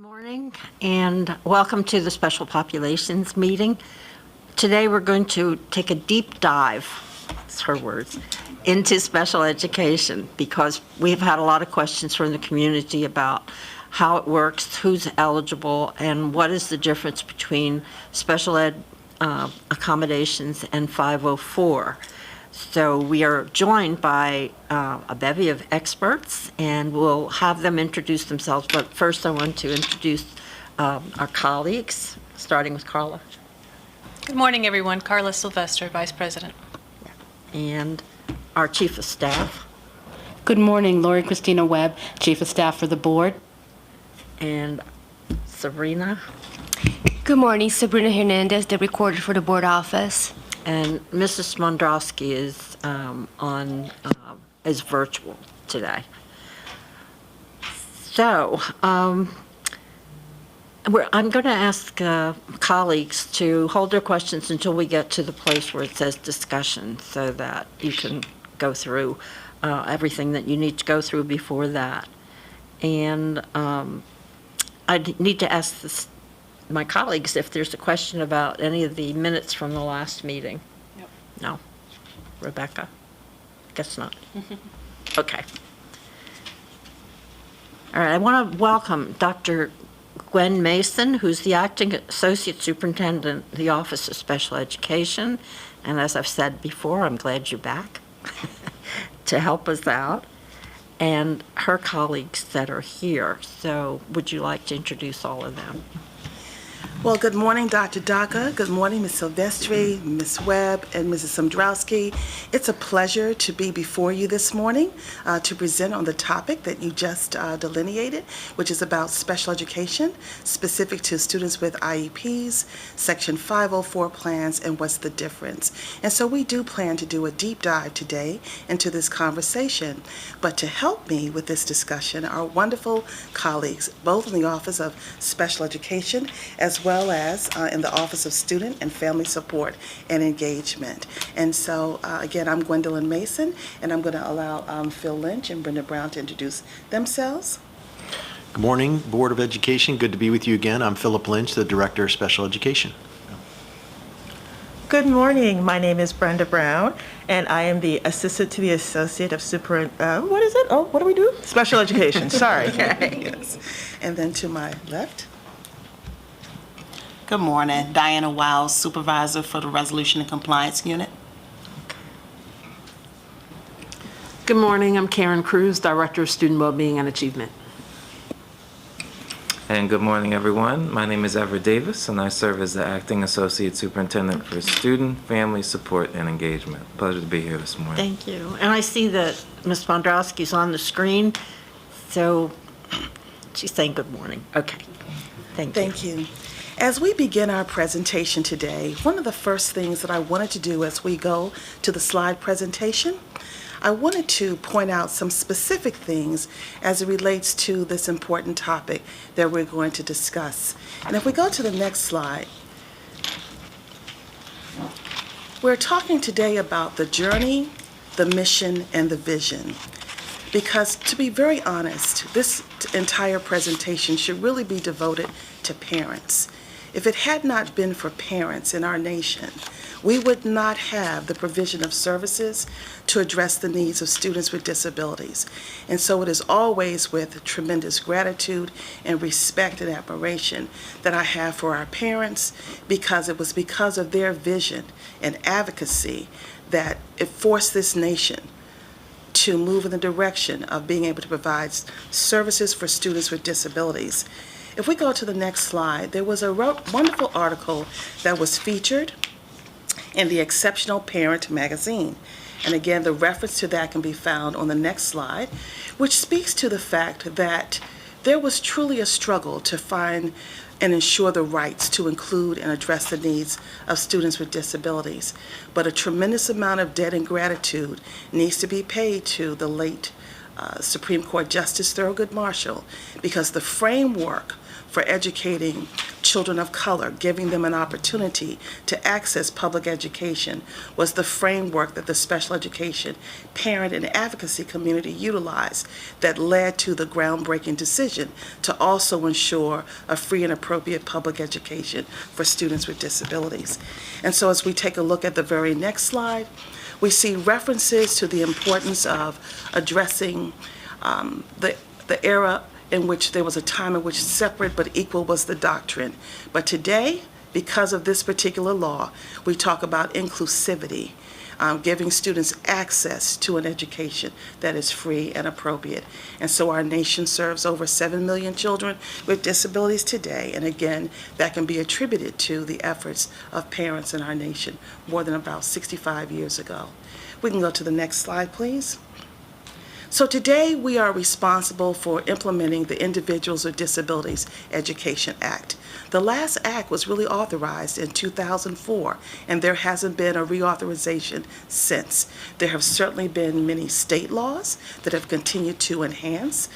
Morning and welcome to the Special Populations meeting. Today we're going to take a deep dive, it's her words, into special education because we've had a lot of questions from the community about how it works, who's eligible, and what is the difference between special ed accommodations and 504. So we are joined by a bevy of experts, and we'll have them introduce themselves. But first I want to introduce our colleagues, starting with Carla. Good morning, everyone. Carla Sylvester, Vice President. And our Chief of Staff. Good morning, Lori Christina Webb, Chief of Staff for the Board. And Sabrina. Good morning, Sabrina Hernandez, the Recorder for the Board Office. And Mrs. Mondrowski is is virtual today. So I'm going to ask colleagues to hold their questions until we get to the place where it says discussion, so that you can go through everything that you need to go through before that. And I need to ask my colleagues if there's a question about any of the minutes from the last meeting. Yep. No? Rebecca? Guess not. Okay. All right, I want to welcome Dr. Gwen Mason, who's the Acting Associate Superintendent, the Office of Special Education. And as I've said before, I'm glad you're back to help us out, and her colleagues that are here. So would you like to introduce all of them? Well, good morning, Dr. Daca. Good morning, Ms. Silvestri, Ms. Webb, and Mrs. Somdrowski. It's a pleasure to be before you this morning to present on the topic that you just delineated, which is about special education, specific to students with IEPs, Section 504 plans, and what's the difference. And so we do plan to do a deep dive today into this conversation. But to help me with this discussion are wonderful colleagues, both in the Office of Special Education as well as in the Office of Student and Family Support and Engagement. And so, again, I'm Gwendolyn Mason, and I'm going to allow Phil Lynch and Brenda Brown to introduce themselves. Good morning, Board of Education. Good to be with you again. I'm Philip Lynch, the Director of Special Education. Good morning. My name is Brenda Brown, and I am the Assistant to the Associate of what is it? Oh, what do we do? Special Education. Sorry. Yes. And then to my left. Good morning. Diana Wiles, Supervisor for the Resolution and Compliance Unit. Good morning. I'm Karen Cruz, Director of Student Wellbeing and Achievement. And good morning, everyone. My name is Everett Davis, and I serve as the Acting Associate Superintendent for Student, Family Support, and Engagement. Pleasure to be here this morning. Thank you. And I see that Ms. Mondrowski's on the screen, so she's saying good morning. Okay. Thank you. As we begin our presentation today, one of the first things that I wanted to do as we go to the slide presentation, I wanted to point out some specific things as it relates to this important topic that we're going to discuss. And if we go to the next slide, we're talking today about the journey, the mission, and the vision. Because to be very honest, this entire presentation should really be devoted to parents. If it had not been for parents in our nation, we would not have the provision of services to address the needs of students with disabilities. And so it is always with tremendous gratitude and respect and admiration that I have for our parents, because it was because of their vision and advocacy that it forced this nation to move in the direction of being able to provide services for students with disabilities. If we go to the next slide, there was a wonderful article that was featured in the Exceptional Parent magazine. And again, the reference to that can be found on the next slide, which speaks to the fact that there was truly a struggle to find and ensure the rights to include and address the needs of students with disabilities. But a tremendous amount of debt and gratitude needs to be paid to the late Supreme Court Justice Thurgood Marshall, because the framework for educating children of color, giving them an opportunity to access public education, was the framework that the special education parent and advocacy community utilized that led to the groundbreaking decision to also ensure a free and appropriate public education for students with disabilities. And so as we take a look at the very next slide, we see references to the importance of addressing the era in which there was a time in which separate but equal was the doctrine. But today, because of this particular law, we talk about inclusivity, giving students access to an education that is free and appropriate. And so our nation serves over 7 million children with disabilities today. And again, that can be attributed to the efforts of parents in our nation more than about 65 years ago. We can go to the next slide, please. So today we are responsible for implementing the Individuals with Disabilities Education Act. The last act was really authorized in 2004, and there hasn't been a reauthorization since. There have certainly been many state laws that have continued to enhance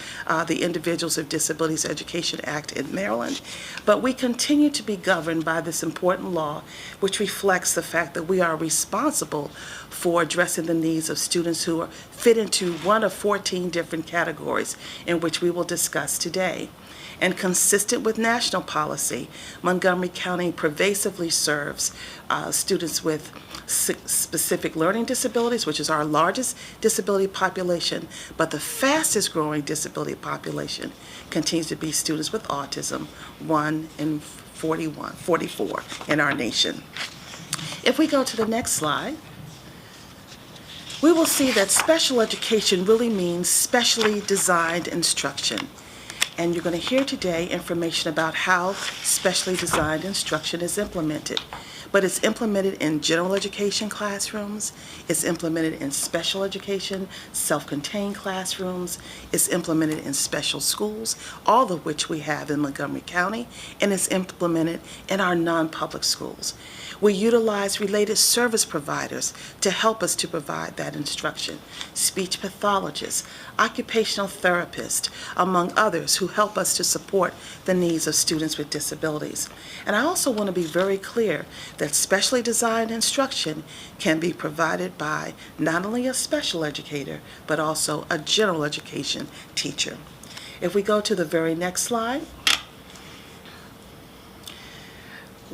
the Individuals with Disabilities Education Act in Maryland, but we continue to be governed by this important law, which reflects the fact that we are responsible for addressing the needs of students who fit into one of 14 different categories in which we will discuss today. And consistent with national policy, Montgomery County pervasively serves students with specific learning disabilities, which is our largest disability population, but the fastest growing disability population continues to be students with autism, 1 in 44 in our nation. If we go to the next slide, we will see that special education really means specially designed instruction. And you're going to hear today information about how specially designed instruction is implemented. But it's implemented in general education classrooms, it's implemented in special education, self-contained classrooms, it's implemented in special schools, all of which we have in Montgomery County, and it's implemented in our non-public schools. We utilize related service providers to help us to provide that instruction. Speech pathologists, occupational therapists, among others who help us to support the needs of students with disabilities. And I also want to be very clear that specially designed instruction can be provided by not only a special educator, but also a general education teacher. If we go to the very next slide,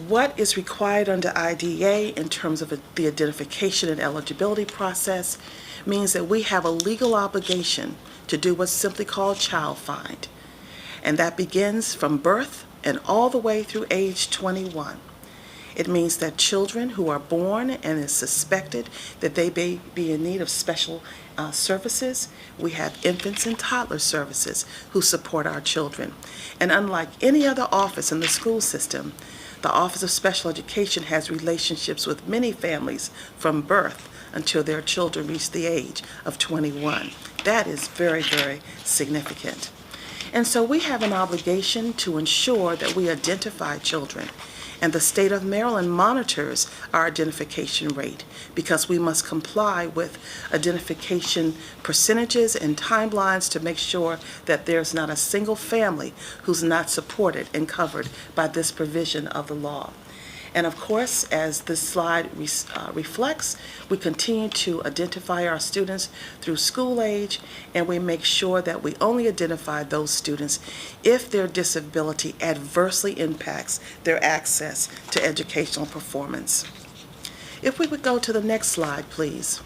what is required under IDEA in terms of the identification and eligibility process means that we have a legal obligation to do what's simply called child find. And that begins from birth and all the way through age 21. It means that children who are born and is suspected that they may be in need of special services, we have infants and toddler services who support our children. And unlike any other office in the school system, the Office of Special Education has relationships with many families from birth until their children reach the age of 21. That is very, very significant. And so we have an obligation to ensure that we identify children. And the state of Maryland monitors our identification rate because we must comply with identification percentages and timelines to make sure that there's not a single family who's not supported and covered by this provision of the law. And of course, as this slide reflects, we continue to identify our students through school age, and we make sure that we only identify those students if their disability adversely impacts their access to educational performance. If we would go to the next slide, please.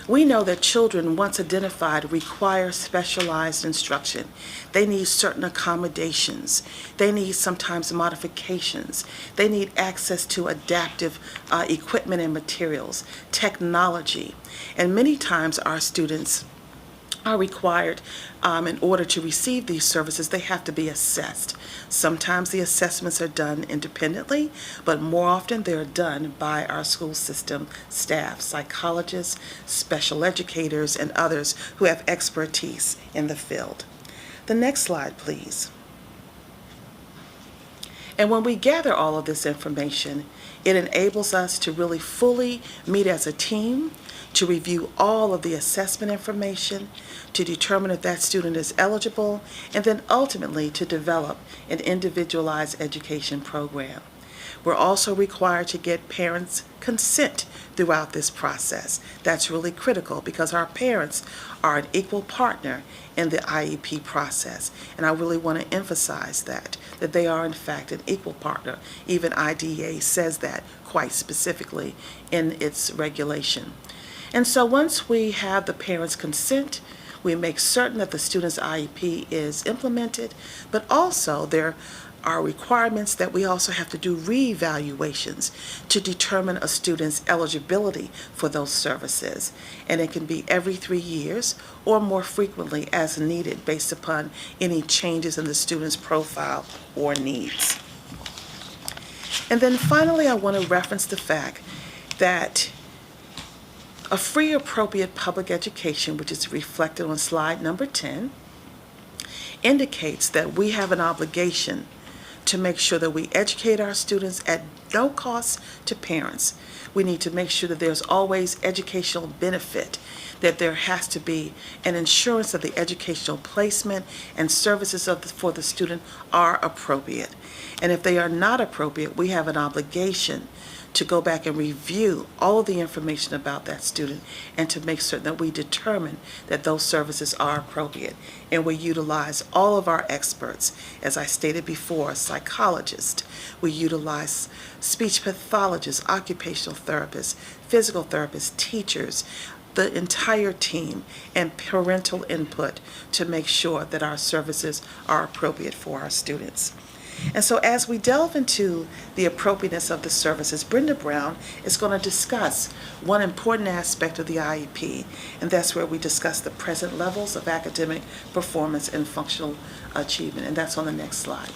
We know that children, once identified, require specialized instruction. They need certain accommodations. They need sometimes modifications. They need access to adaptive equipment and materials, technology. And many times our students are required, in order to receive these services, they have to be assessed. Sometimes the assessments are done independently, but more often they're done by our school system staff, psychologists, special educators, and others who have expertise in the field. The next slide, please. And when we gather all of this information, it enables us to really fully meet as a team, to review all of the assessment information, to determine if that student is eligible, and then ultimately to develop an individualized education program. We're also required to get parents' consent throughout this process. That's really critical because our parents are an equal partner in the IEP process. And I really want to emphasize that they are in fact an equal partner. Even IDEA says that quite specifically in its regulation. And so once we have the parents' consent, we make certain that the student's IEP is implemented, but also there are requirements that we also have to do reevaluations to determine a student's eligibility for those services. And it can be every 3 years or more frequently as needed based upon any changes in the student's profile or needs. And then finally, I want to reference the fact that a free appropriate public education, which is reflected on slide number 10, indicates that we have an obligation to make sure that we educate our students at no cost to parents. We need to make sure that there's always educational benefit, that there has to be an assurance that the educational placement and services for the student are appropriate. And if they are not appropriate, we have an obligation to go back and review all of the information about that student and to make certain that we determine that those services are appropriate. And we utilize all of our experts, as I stated before, psychologists, we utilize speech pathologists, occupational therapists, physical therapists, teachers, the entire team, and parental input to make sure that our services are appropriate for our students. And so as we delve into the appropriateness of the services, Brenda Brown is going to discuss one important aspect of the IEP, and that's where we discuss the present levels of academic performance and functional achievement, and that's on the next slide.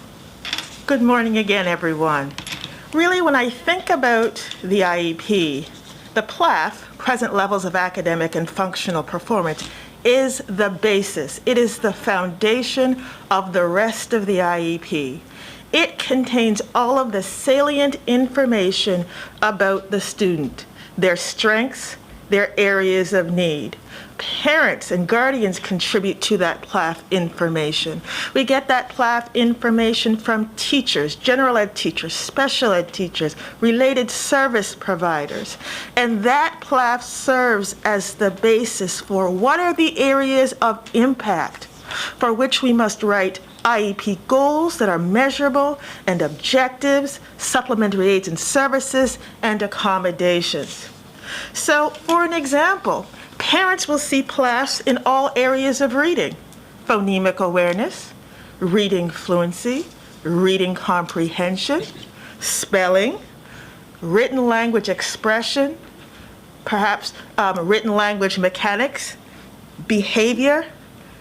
Good morning again, everyone. Really, when I think about the IEP, the PLAF, present levels of academic and functional performance, is the basis. It is the foundation of the rest of the IEP. It contains all of the salient information about the student, their strengths, their areas of need. Parents and guardians contribute to that PLAF information. We get that PLAF information from teachers, general ed teachers, special ed teachers, related service providers. And that PLAF serves as the basis for what are the areas of impact for which we must write IEP goals that are measurable and objectives, supplementary aids and services, and accommodations. So, for an example, parents will see PLAFs in all areas of reading: phonemic awareness, reading fluency, reading comprehension, spelling, written language expression, perhaps written language mechanics, behavior,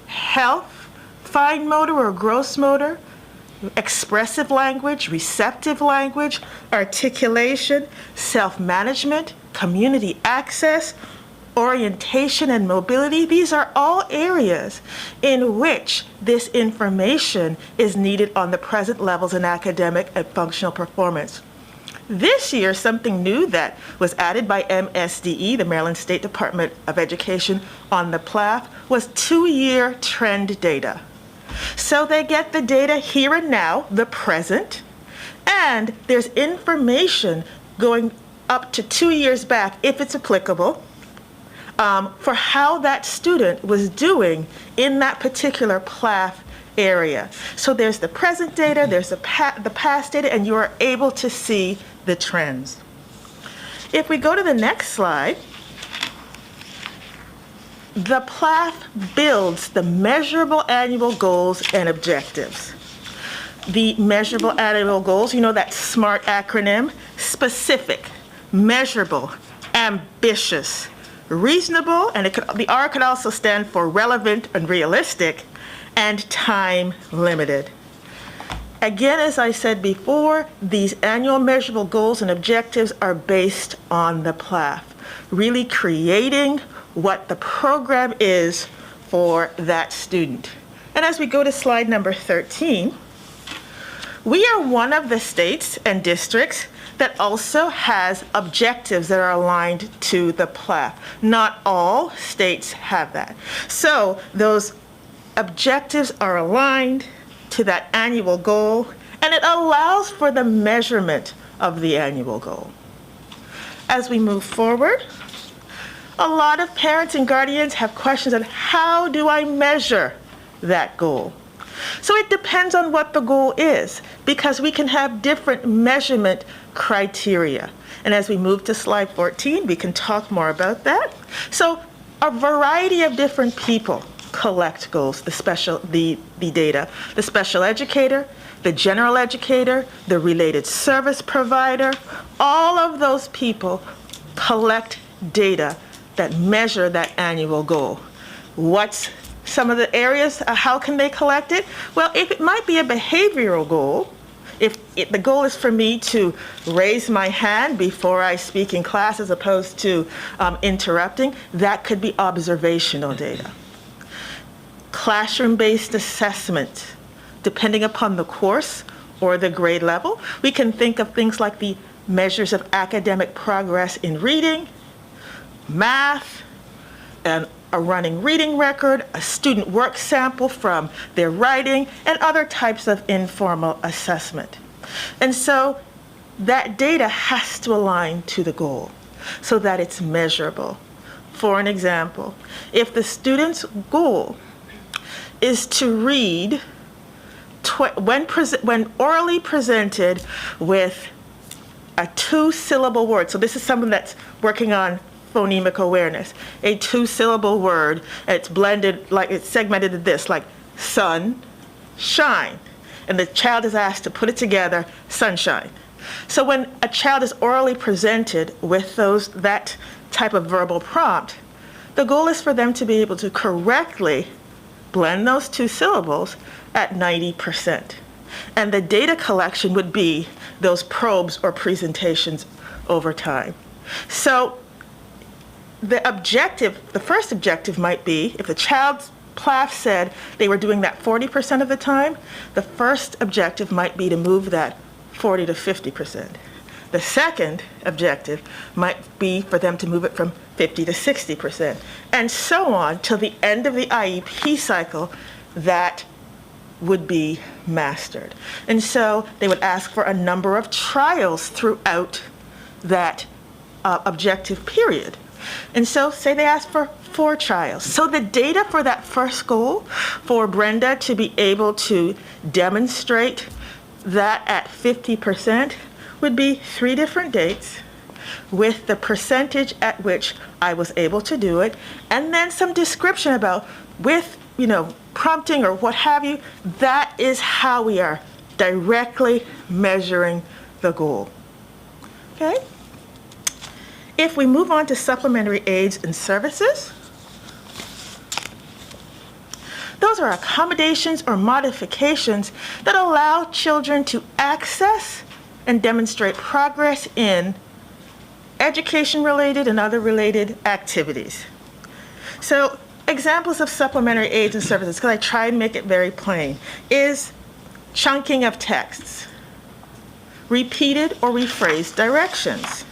health, fine motor or gross motor, expressive language, receptive language, articulation, self-management, community access, orientation and mobility. These are all areas in which this information is needed on the present levels in academic and functional performance. This year, something new that was added by MSDE, the Maryland State Department of Education, on the PLAF was 2-year trend data. So they get the data here and now, the present, and there's information going up to 2 years back, if it's applicable, for how that student was doing in that particular PLAF area. So there's the present data, there's the past data, and you are able to see the trends. If we go to the next slide, the PLAF builds the measurable annual goals and objectives. The measurable annual goals, you know that SMART acronym: specific, measurable, ambitious, reasonable, and the R could also stand for relevant and realistic, and time limited. Again, as I said before, these annual measurable goals and objectives are based on the PLAF, really creating what the program is for that student. And as we go to slide number 13, We are one of the states and districts that also has objectives that are aligned to the PLAF. Not all states have that. So those objectives are aligned to that annual goal, and it allows for the measurement of the annual goal. As we move forward, a lot of parents and guardians have questions on how do I measure that goal? So it depends on what the goal is, because we can have different measurement criteria. And as we move to slide 14, we can talk more about that. So a variety of different people collect goals, the data. The special educator, the general educator, the related service provider, all of those people collect data that measure that annual goal. What's some of the areas, how can they collect it? Well, if it might be a behavioral goal, if the goal is for me to raise my hand before I speak in class as opposed to interrupting, that could be observational data. Classroom-based assessment, depending upon the course or the grade level, we can think of things like the measures of academic progress in reading, math, and a running reading record, a student work sample from their writing, and other types of informal assessment. And so that data has to align to the goal so that it's measurable. For an example, if the goal is to read when orally presented with a 2-syllable word, so this is someone that's working on phonemic awareness, a 2-syllable word, and it's blended, like it's segmented to this, like sun, shine. And the child is asked to put it together, sunshine. So when a child is orally presented with that type of verbal prompt, the goal is for them to be able to correctly blend those 2 syllables at 90%. And the data collection would be those probes or presentations over time. So the first objective might be, if the child's PLAF said they were doing that 40% of the time, the first objective might be to move that 40 to 50%. The second objective might be for them to move it from 50 to 60%, and so on till the end of the IEP cycle that would be mastered. And so they would ask for a number of trials throughout that objective period. And so say they asked for 4 trials. So the data for that first goal, for Brenda to be able to demonstrate that at 50%, would be 3 different dates with the percentage at which I was able to do it, and then some description about with, prompting or what have you. That is how we are directly measuring the goal. Okay? If we move on to supplementary aids and services, those are accommodations or modifications that allow children to access and demonstrate progress in education-related and other related activities. So examples of supplementary aids and services, because I try and make it very plain, is chunking of texts, repeated or rephrased directions,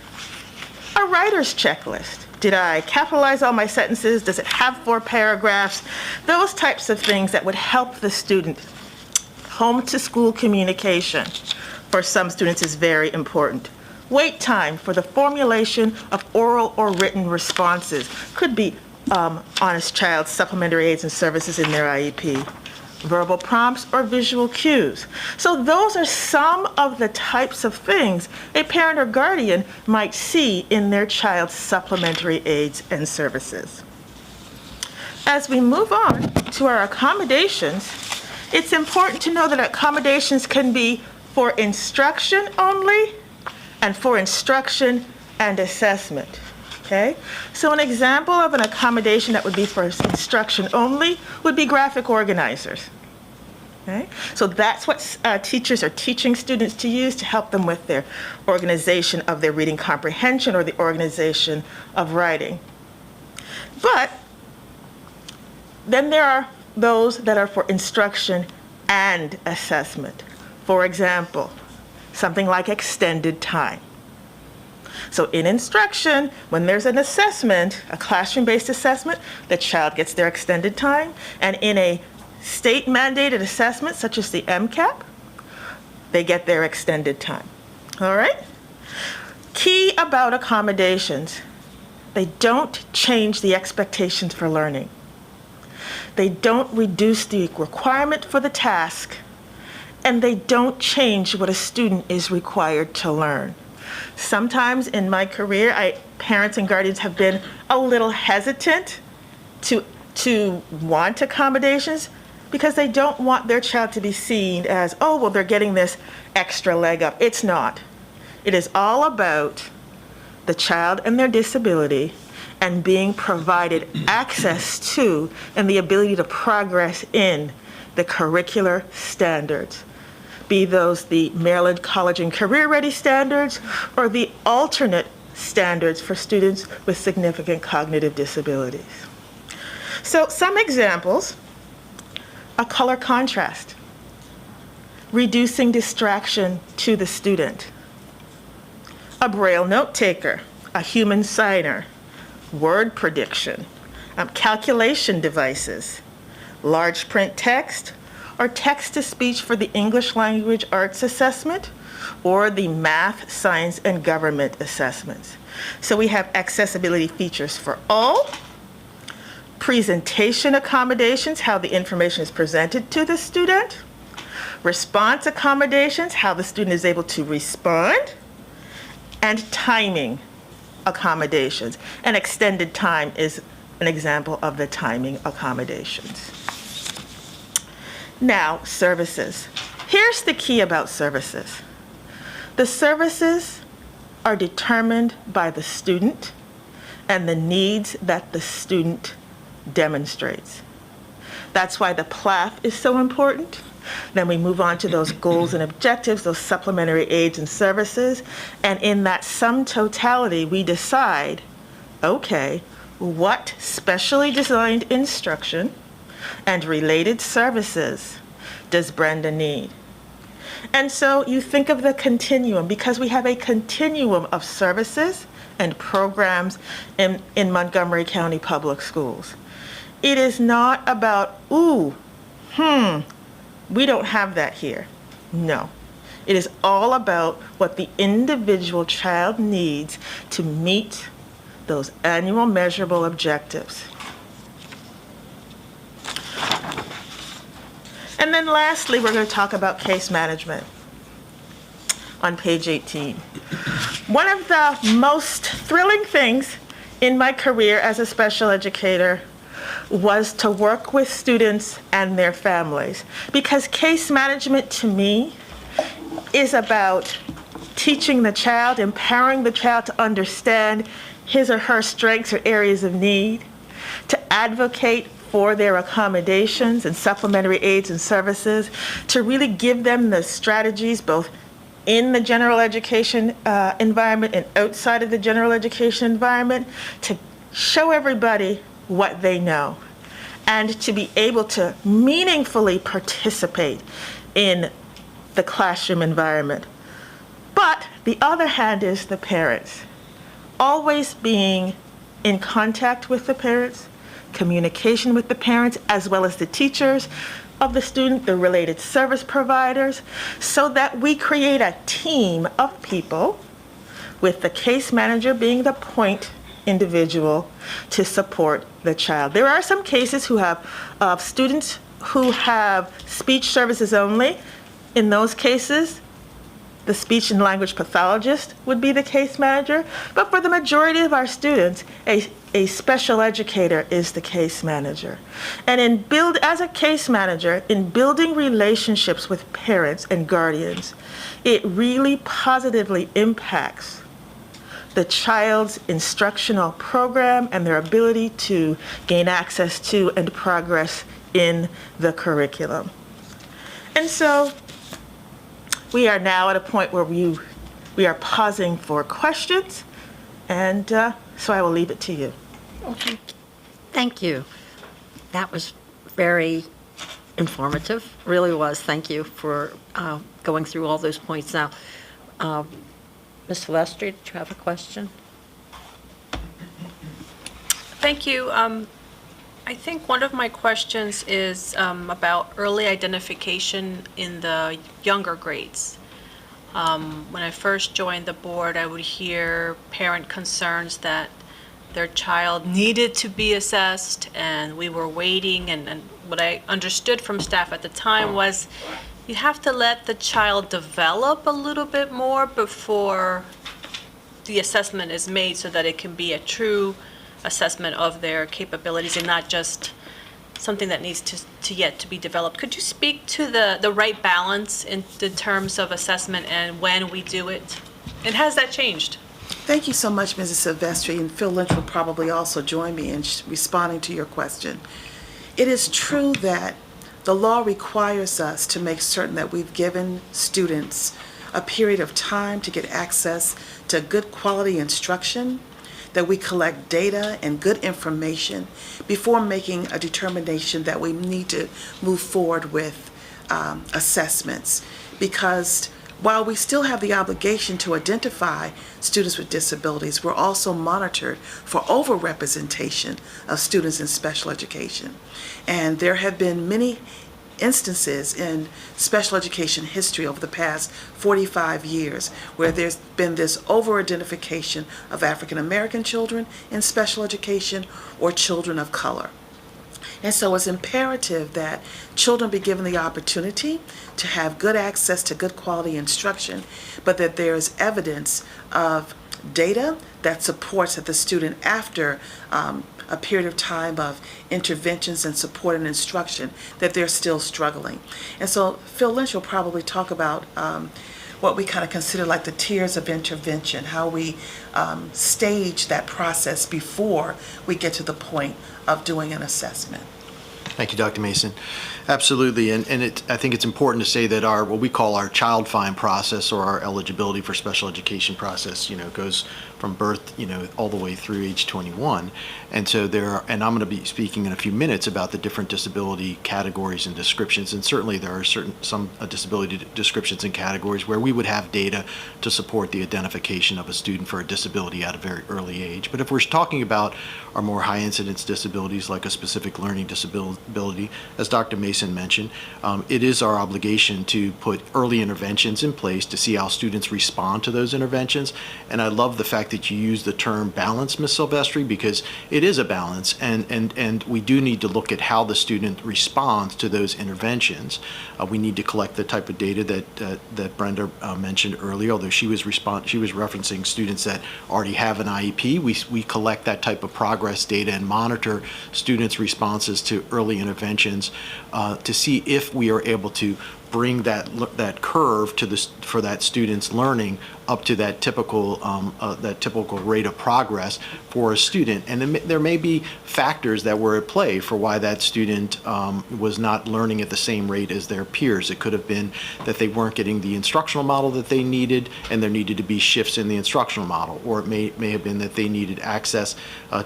a writer's checklist. Did I capitalize all my sentences? Does it have 4 paragraphs? Those types of things that would help the student. Home to school communication for some students is very important. Wait time for the formulation of oral or written responses. Could be Honest Child's supplementary aids and services in their IEP. Verbal prompts or visual cues. So those are some of the types of things a parent or guardian might see in their child's supplementary aids and services. As we move on to our accommodations, it's important to know that accommodations can be for instruction only and for instruction and assessment. Okay? So an example of an accommodation that would be for instruction only would be graphic organizers. Okay? So that's what teachers are teaching students to use to help them with their organization of their reading comprehension or the organization of writing. But then there are those that are for instruction and assessment. For example, something like extended time. So in instruction, when there's an assessment, a classroom-based assessment, the child gets their extended time. And in a state-mandated assessment, such as the MCAP, they get their extended time. All right? Key about accommodations, they don't change the expectations for learning. They don't reduce the requirement for the task, and they don't change what a student is required to learn. Sometimes in my career, parents and guardians have been a little hesitant to want accommodations because they don't want their child to be seen as, oh, well, they're getting this extra leg up. It's not. It is all about the child and their disability and being provided access to and the ability to progress in the curricular standards, be those the Maryland College and Career Ready standards or the alternate standards for students with significant cognitive disabilities. So some examples, a color contrast, reducing distraction to the student, a Braille note taker, a human signer, word prediction, calculation devices, large print text, or text-to-speech for the English language arts assessment, or the math, science, and government assessments. So we have accessibility features for all, presentation accommodations, how the information is presented to the student, response accommodations, how the student is able to respond, and timing accommodations. And extended time is an example of the timing accommodations. Now, services. Here's the key about services. The services are determined by the student and the needs that the student demonstrates. That's why the PLAF is so important. Then we move on to those goals and objectives, those supplementary aids and services. And in that sum totality, we decide, okay, what specially designed instruction and related services does Brenda need? And so you think of the continuum, because we have a continuum of services and programs in Montgomery County Public Schools. It is not about, we don't have that here. No. It is all about what the individual child needs to meet those annual measurable objectives. And then lastly, we're going to talk about case management on page 18. One of the most thrilling things in my career as a special educator was to work with students and their families, because case management to me is about teaching the child, empowering the child to understand his or her strengths or areas of need, to advocate for their accommodations and supplementary aids and services, to really give them the strategies both in the general education environment and outside of the general education environment, to show everybody what they know and to be able to meaningfully participate in the classroom environment. But the other hand is the parents. Always being in contact with the parents, communication with the parents, as well as the teachers of the student, the related service providers, so that we create a team of people with the case manager being the point individual to support the child. There are some cases who have students who have speech services only. In those cases, the speech and language pathologist would be the case manager, but for the majority of our students, a special educator is the case manager. And as a case manager, in building relationships with parents and guardians, it really positively impacts the child's instructional program and their ability to gain access to and progress in the curriculum. And so we are now at a point where we are pausing for questions, and so I will leave it to you. Thank you. That was very informative, really was. Thank you for going through all those points. Now, Ms. Silvestri, did you have a question? Thank you. I think one of my questions is about early identification in the younger grades. When I first joined the board, I would hear parent concerns that their child needed to be assessed and we were waiting. And what I understood from staff at the time was you have to let the child develop a little bit more before the assessment is made so that it can be a true assessment of their capabilities and not just something that needs to yet to be developed. Could you speak to the right balance in terms of assessment and when we do it? And has that changed? Thank you so much, Mrs. Silvestri, and Phil Lynch will probably also join me in responding to your question. It is true that the law requires us to make certain that we've given students a period of time to get access to good quality instruction, that we collect data and good information before making a determination that we need to move forward with assessments. Because while we still have the obligation to identify students with disabilities, we're also monitored for overrepresentation of students in special education. And there have been many instances in special education history over the past 45 years where there's been this over-identification of African American children in special education or children of color. And so it's imperative that children be given the opportunity to have good access to good quality instruction, but that there is evidence of data that supports that the student, after a period of time of interventions and support and instruction, that they're still struggling. And so Phil Lynch will probably talk about what we kind of consider like the tiers of intervention, how we stage that process before we get to the point of doing an assessment. Thank you, Dr. Mason. Absolutely, and I think it's important to say that our, what we call our child find process, or our eligibility for special education process, goes from birth, all the way through age 21. And so and I'm going to be speaking in a few minutes about the different disability categories and descriptions, and certainly there are some disability descriptions and categories where we would have data to support the identification of a student for a disability at a very early age. But if we're talking about our more high incidence disabilities, like a specific learning disability, as Dr. Mason mentioned, it is our obligation to put early interventions in place to see how students respond to those interventions. And I love the fact that you use the term balance, Ms. Silvestri, because it is a balance, and we do need to look at how the student responds to those interventions. We need to collect the type of data that Brenda mentioned earlier, although she was referencing students that already have an IEP. We collect that type of progress data and monitor students' responses to early interventions to see if we are able to bring that curve for that student's learning up to that typical rate of progress for a student. And there may be factors that were at play for why that student was not learning at the same rate as their peers. It could have been that they weren't getting the instructional model that they needed, and there needed to be shifts in the instructional model. Or it may have been that they needed access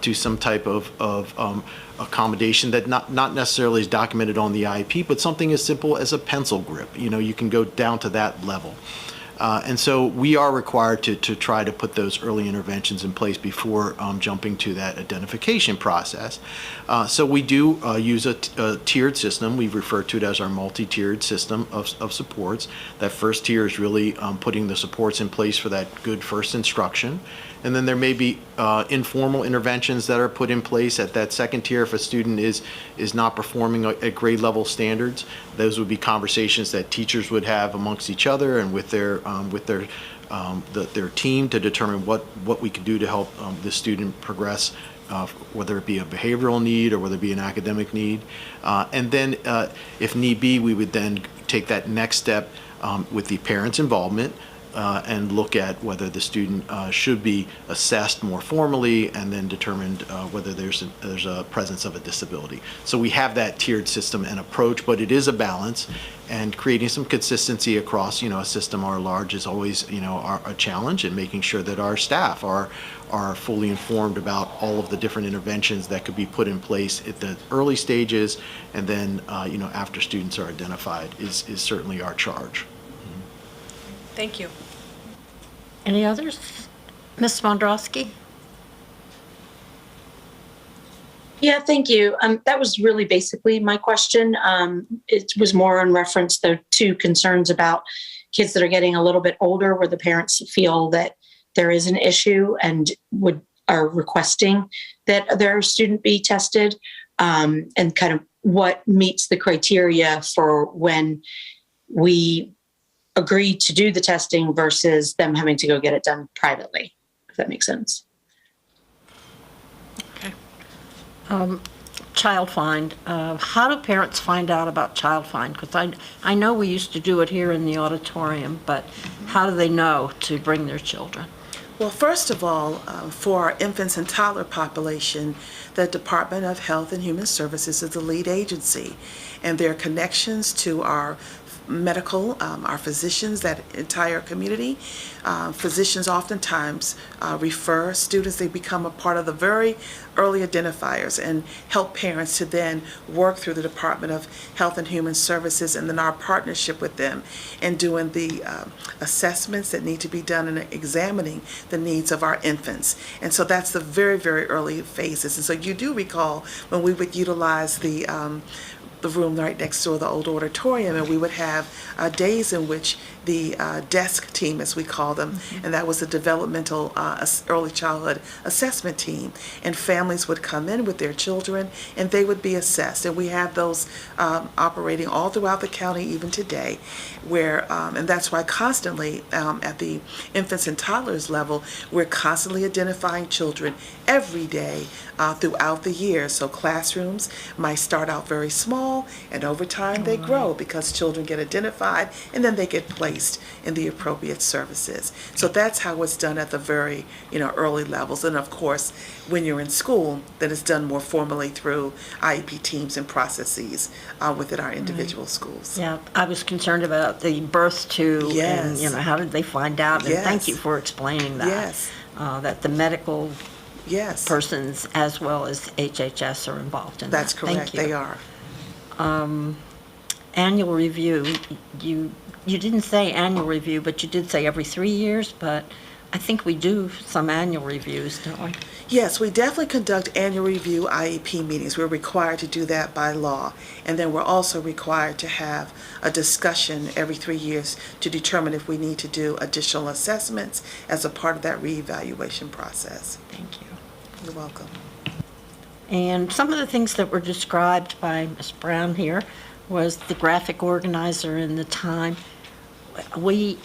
to some type of accommodation that not necessarily is documented on the IEP, but something as simple as a pencil grip. You can go down to that level. And so we are required to try to put those early interventions in place before jumping to that identification process. So we do use a tiered system. We refer to it as our multi-tiered system of supports. That first tier is really putting the supports in place for that good first instruction. And then there may be informal interventions that are put in place at that second tier if a student is not performing at grade level standards. Those would be conversations that teachers would have amongst each other and with their team to determine what we could do to help the student progress, whether it be a behavioral need or whether it be an academic need. And then if need be, we would then take that next step with the parents' involvement and look at whether the student should be assessed more formally and then determined whether there's a presence of a disability. So we have that tiered system and approach, but it is a balance, and creating some consistency across, a system our large is always, a challenge, and making sure that our staff are fully informed about all of the different interventions that could be put in place at the early stages, and then, after students are identified is certainly our charge. Thank you. Any others? Ms. Mondrowski? Yeah, thank you. That was really basically my question. It was more in reference to concerns about kids that are getting a little bit older, where the parents feel that there is an issue and are requesting that their student be tested, and kind of what meets the criteria for when we agree to do the testing versus them having to go get it done privately, if that makes sense. Child find. How do parents find out about child find? Because I know we used to do it here in the auditorium, but how do they know to bring their children? Well, first of all, for our infants and toddler population, the Department of Health and Human Services is the lead agency, and their connections to our medical, our physicians, that entire community. Physicians oftentimes refer students. They become a part of the very early identifiers and help parents to then work through the Department of Health and Human Services, and then our partnership with them and doing the assessments that need to be done and examining the needs of our infants. And so that's the very, very early phases. And so you do recall when we would utilize the room right next door, the old auditorium, and we would have days in which the desk team, as we call them, and that was the developmental early childhood assessment team, and families would come in with their children and they would be assessed. And we have those operating all throughout the county even today, where and that's why constantly at the infants and toddlers level, we're constantly identifying children every day throughout the year. So classrooms might start out very small, and over time they grow because children get identified and then they get placed in the appropriate services. So that's how it's done at the very early levels. And of course, when you're in school, then it's done more formally through IEP teams and processes within our individual schools. Yeah, I was concerned about the birth to, Yes. and how did they find out? And thank Yes. you for explaining that. Yes. That the medical Yes. persons as well as HHS are involved in That's that. correct. Thank you. They are. Annual review, you didn't say annual review, but you did say every 3 years, but I think we do some annual reviews, don't we? Yes, we definitely conduct annual review IEP meetings. We're required to do that by law. And then we're also required to have a discussion every 3 years to determine if we need to do additional assessments as a part of that reevaluation process. Thank you. You're welcome. And some of the things that were described by Ms. Brown here was the graphic organizer and the time. We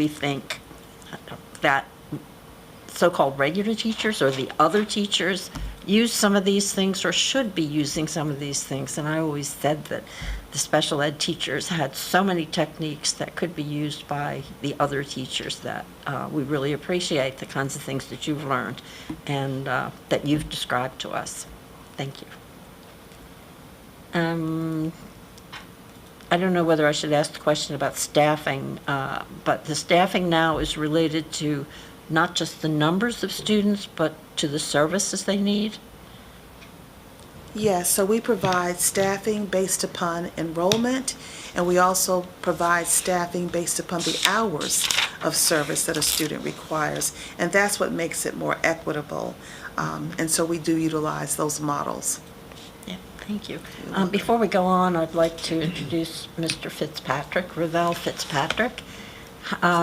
think that so-called regular teachers or the other teachers use some of these things or should be using some of these things. And I always said that the special ed teachers had so many techniques that could be used by the other teachers that we really appreciate the kinds of things that you've learned and that you've described to us. Thank you. I don't know whether I should ask the question about staffing, but the staffing now is related to not just the numbers of students, but to the services they need? Yes, so we provide staffing based upon enrollment, and we also provide staffing based upon the hours of service that a student requires, and that's what makes it more equitable. And so we do utilize those models. Yeah, thank you. Before we go on, I'd like to introduce Mr. Fitzpatrick, Ravel Fitzpatrick.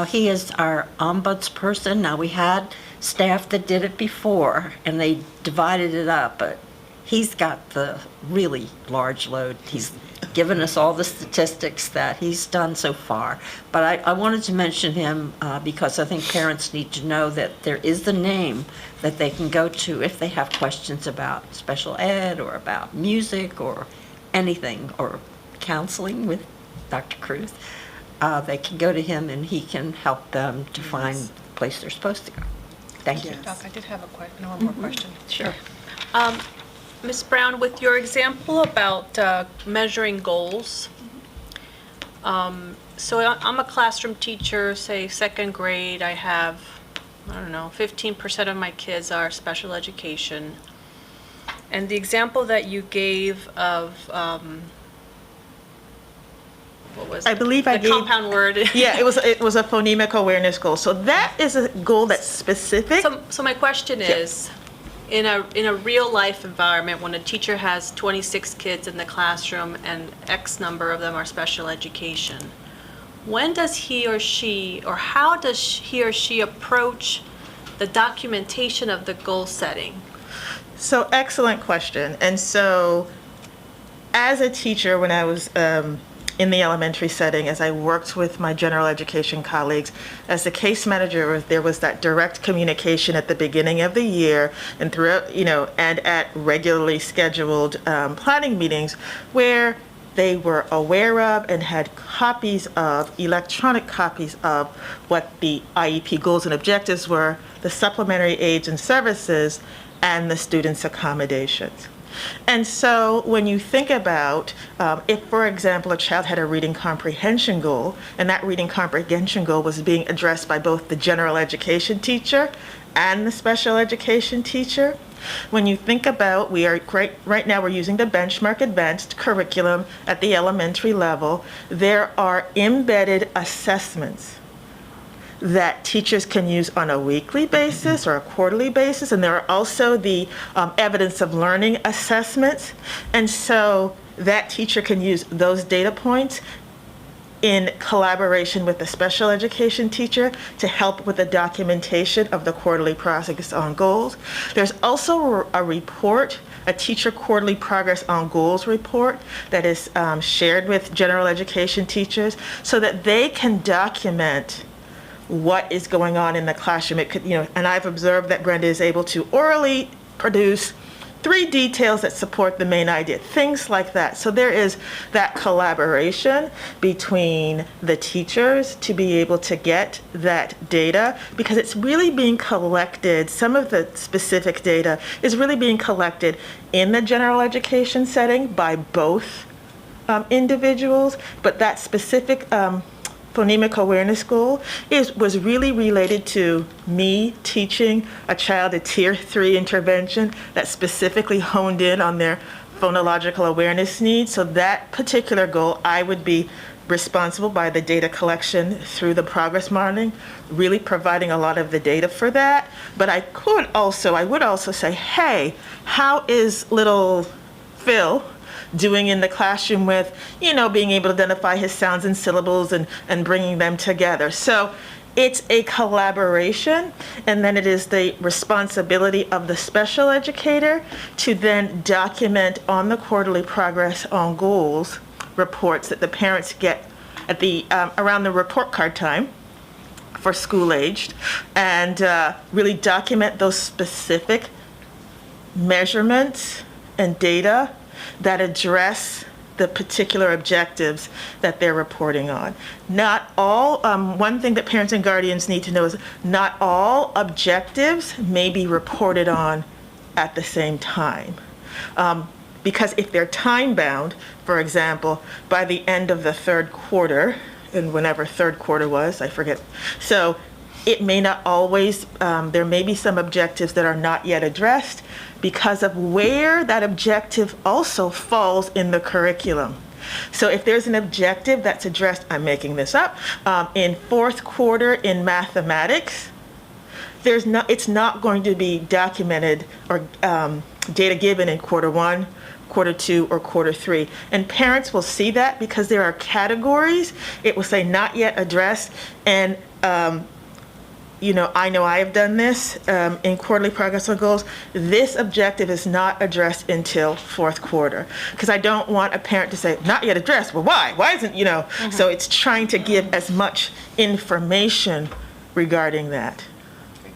He is our ombudsperson. Now, we had staff that did it before, and they divided it up, but he's got the really large load. He's given us all the statistics that he's done so far. But I wanted to mention him because I think parents need to know that there is the name that they can go to if they have questions about special ed or about music or anything, or counseling with Dr. Cruz. they can go to him and he can help them to find the place they're supposed to go. Thank you. Yes. Doc, I did have one more question. Sure. Ms. Brown, with your example about measuring goals, so I'm a classroom teacher, say second grade, I have, I don't know, 15% of my kids are special education. And the example that you gave of, what was it? I believe I The gave- compound word. Yeah, it was a phonemic awareness goal. So that is a goal that's specific. So my question is, in a real life environment, when a teacher has 26 kids in the classroom and X number of them are special education, when does he or she, or how does he or she approach the documentation of the goal setting? So excellent question. And so as a teacher, when I was in the elementary setting, as I worked with my general education colleagues, as the case manager, there was that direct communication at the beginning of the year and throughout, and at regularly scheduled planning meetings where they were aware of and had copies of, electronic copies of what the IEP goals and objectives were, the supplementary aids and services, and the students' accommodations. And so when you think about, if, for example, a child had a reading comprehension goal, and that reading comprehension goal was being addressed by both the general education teacher and the special education teacher, when you think about, right now we're using the benchmark advanced curriculum at the elementary level, there are embedded assessments that teachers can use on a weekly basis or a quarterly basis, and there are also the evidence of learning assessments. And so that teacher can use those data points in collaboration with the special education teacher to help with the documentation of the quarterly progress on goals. There's also a report, a teacher quarterly progress on goals report that is shared with general education teachers so that they can document what is going on in the classroom. It could, and I've observed that Brenda is able to orally produce 3 details that support the main idea, things like that. So there is that collaboration between the teachers to be able to get that data, because it's really being collected, some of the specific data is really being collected in the general education setting by both individuals, but that specific phonemic awareness goal was really related to me teaching a child a tier 3 intervention that specifically honed in on their phonological awareness needs. So that particular goal, I would be responsible by the data collection through the progress monitoring, really providing a lot of the data for that. But I would also say, hey, how is little Phil doing in the classroom with, being able to identify his sounds and syllables and bringing them together. So it's a collaboration, and then it is the responsibility of the special educator to then document on the quarterly progress on goals reports that the parents get at the around the report card time for school-aged, and really document those specific measurements and data that address the particular objectives that they're reporting on. Not all, one thing that parents and guardians need to know is not all objectives may be reported on at the same time. Because if they're time-bound, for example, by the end of the 3rd quarter, and whenever 3rd quarter was, I forget. So it may not always, there may be some objectives that are not yet addressed because of where that objective also falls in the curriculum. So if there's an objective that's addressed, I'm making this up, in 4th quarter in mathematics, it's not going to be documented or data given in quarter 1, quarter 2, or quarter 3. And parents will see that because there are categories. It will say not yet addressed, and I know I have done this in quarterly progress on goals. This objective is not addressed until 4th quarter, because I don't want a parent to say, not yet addressed. Well, why? Why isn't, So it's trying to give as much information regarding that.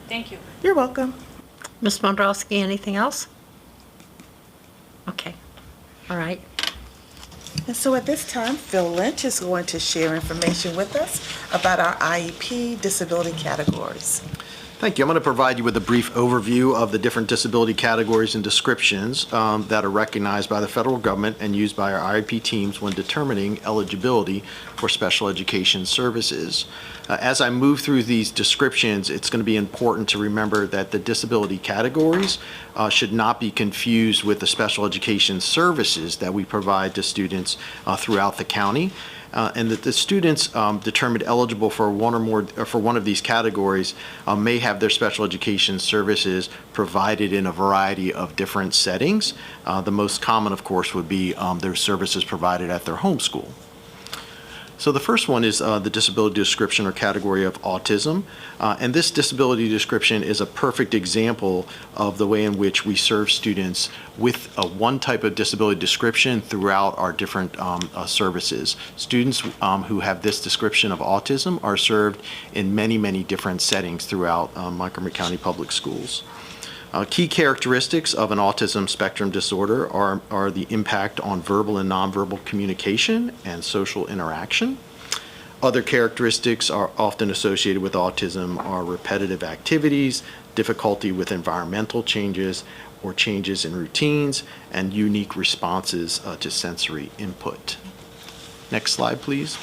Thank you. You're welcome. Ms. Mondrowski, anything else? Okay. All right. And so at this time, Phil Lynch is going to share information with us about our IEP disability categories. Thank you. I'm going to provide you with a brief overview of the different disability categories and descriptions that are recognized by the federal government and used by our IEP teams when determining eligibility for special education services. As I move through these descriptions, it's going to be important to remember that the disability categories should not be confused with the special education services that we provide to students throughout the county. And that the students determined eligible for one or more, or for one of these categories may have their special education services provided in a variety of different settings. The most common, of course, would be their services provided at their home school. So the first one is the disability description or category of autism. And this disability description is a perfect example of the way in which we serve students with one type of disability description throughout our different services. Students who have this description of autism are served in many, many different settings throughout Montgomery County Public Schools. Key characteristics of an autism spectrum disorder are the impact on verbal and nonverbal communication and social interaction. Other characteristics are often associated with autism are repetitive activities, difficulty with environmental changes or changes in routines, and unique responses to sensory input. Next slide, please.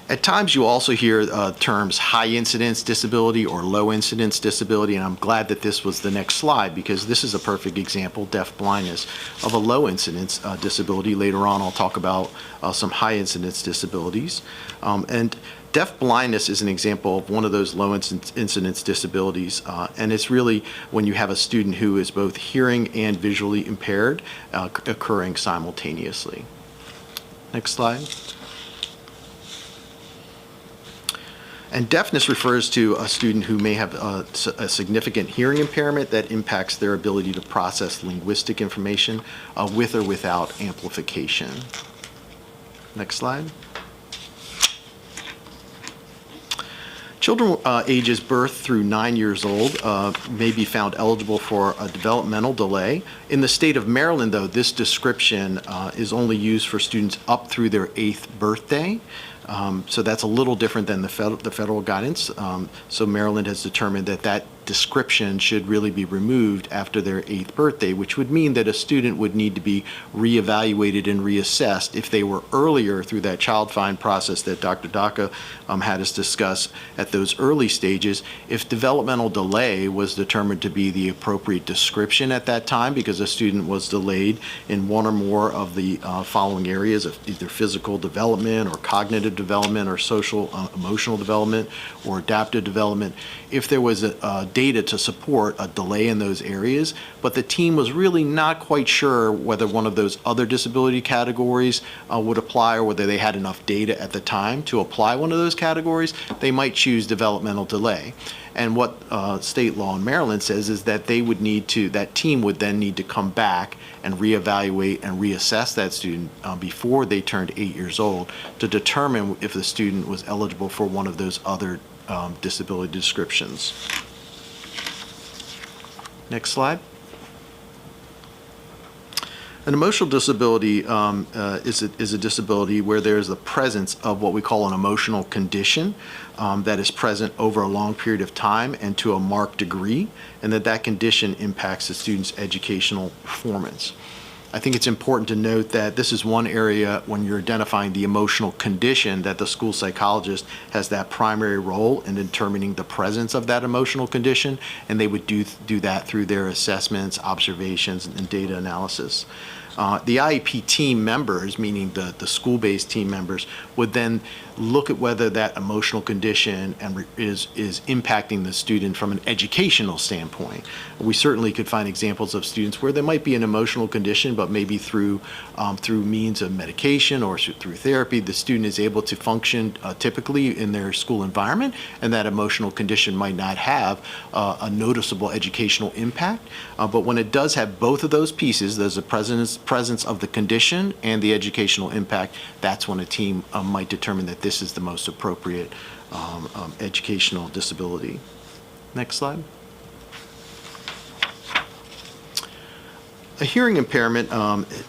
At times you also hear terms high incidence disability or low incidence disability, and I'm glad that this was the next slide because this is a perfect example, deaf blindness, of a low incidence disability. Later on I'll talk about some high incidence disabilities. And deaf blindness is an example of one of those low incidence disabilities, and it's really when you have a student who is both hearing and visually impaired occurring simultaneously. Next slide. And deafness refers to a student who may have a significant hearing impairment that impacts their ability to process linguistic information with or without amplification. Next slide. Children ages birth through 9 years old may be found eligible for a developmental delay. In the state of Maryland, though, this description is only used for students up through their 8th birthday. So that's a little different than the federal guidance. So Maryland has determined that that description should really be removed after their 8th birthday, which would mean that a student would need to be reevaluated and reassessed if they were earlier through that child find process that Dr. Daka had us discuss at those early stages. If developmental delay was determined to be the appropriate description at that time because a student was delayed in one or more of the following areas of either physical development or cognitive development or social emotional development or adaptive development, if there was a data to support a delay in those areas, but the team was really not quite sure whether one of those other disability categories would apply or whether they had enough data at the time to apply one of those categories, they might choose developmental delay. And what state law in Maryland says is that they would need to, that team would then need to come back and reevaluate and reassess that student before they turned 8 years old to determine if the student was eligible for one of those other disability descriptions. Next slide. An emotional disability is a disability where there is the presence of what we call an emotional condition that is present over a long period of time and to a marked degree, and that condition impacts the student's educational performance. I think it's important to note that this is one area when you're identifying the emotional condition that the school psychologist has that primary role in determining the presence of that emotional condition, and they would do that through their assessments, observations, and data analysis. The IEP team members, meaning the school-based team members, would then look at whether that emotional condition is impacting the student from an educational standpoint. We certainly could find examples of students where there might be an emotional condition, but maybe through means of medication or through therapy, the student is able to function typically in their school environment, and that emotional condition might not have a noticeable educational impact. But when it does have both of those pieces, there's a presence of the condition and the educational impact, that's when a team might determine that this is the most appropriate educational disability. Next slide. A hearing impairment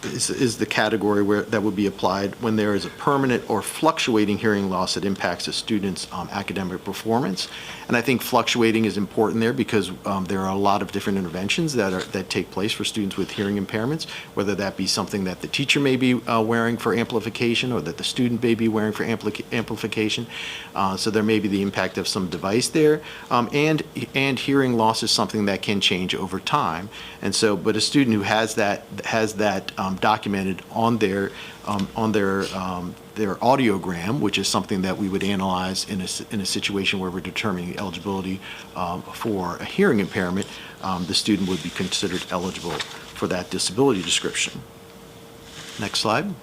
is the category that would be applied when there is a permanent or fluctuating hearing loss that impacts a student's academic performance. And I think fluctuating is important there because there are a lot of different interventions that take place for students with hearing impairments, whether that be something that the teacher may be wearing for amplification or that the student may be wearing for amplification. So there may be the impact of some device there. And hearing loss is something that can change over time. And so, but a student who has that documented on their audiogram, which is something that we would analyze in a situation where we're determining eligibility for a hearing impairment, the student would be considered eligible for that disability description. Next slide.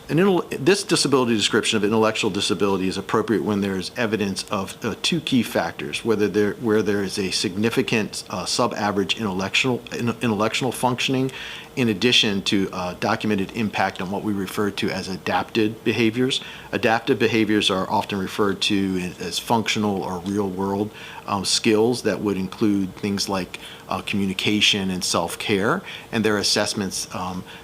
This disability description of intellectual disability is appropriate when there is evidence of two key factors, where there is a significant sub-average intellectual functioning, in addition to documented impact on what we refer to as adapted behaviors. Adaptive behaviors are often referred to as functional or real-world skills that would include things like communication and self-care, and there are assessments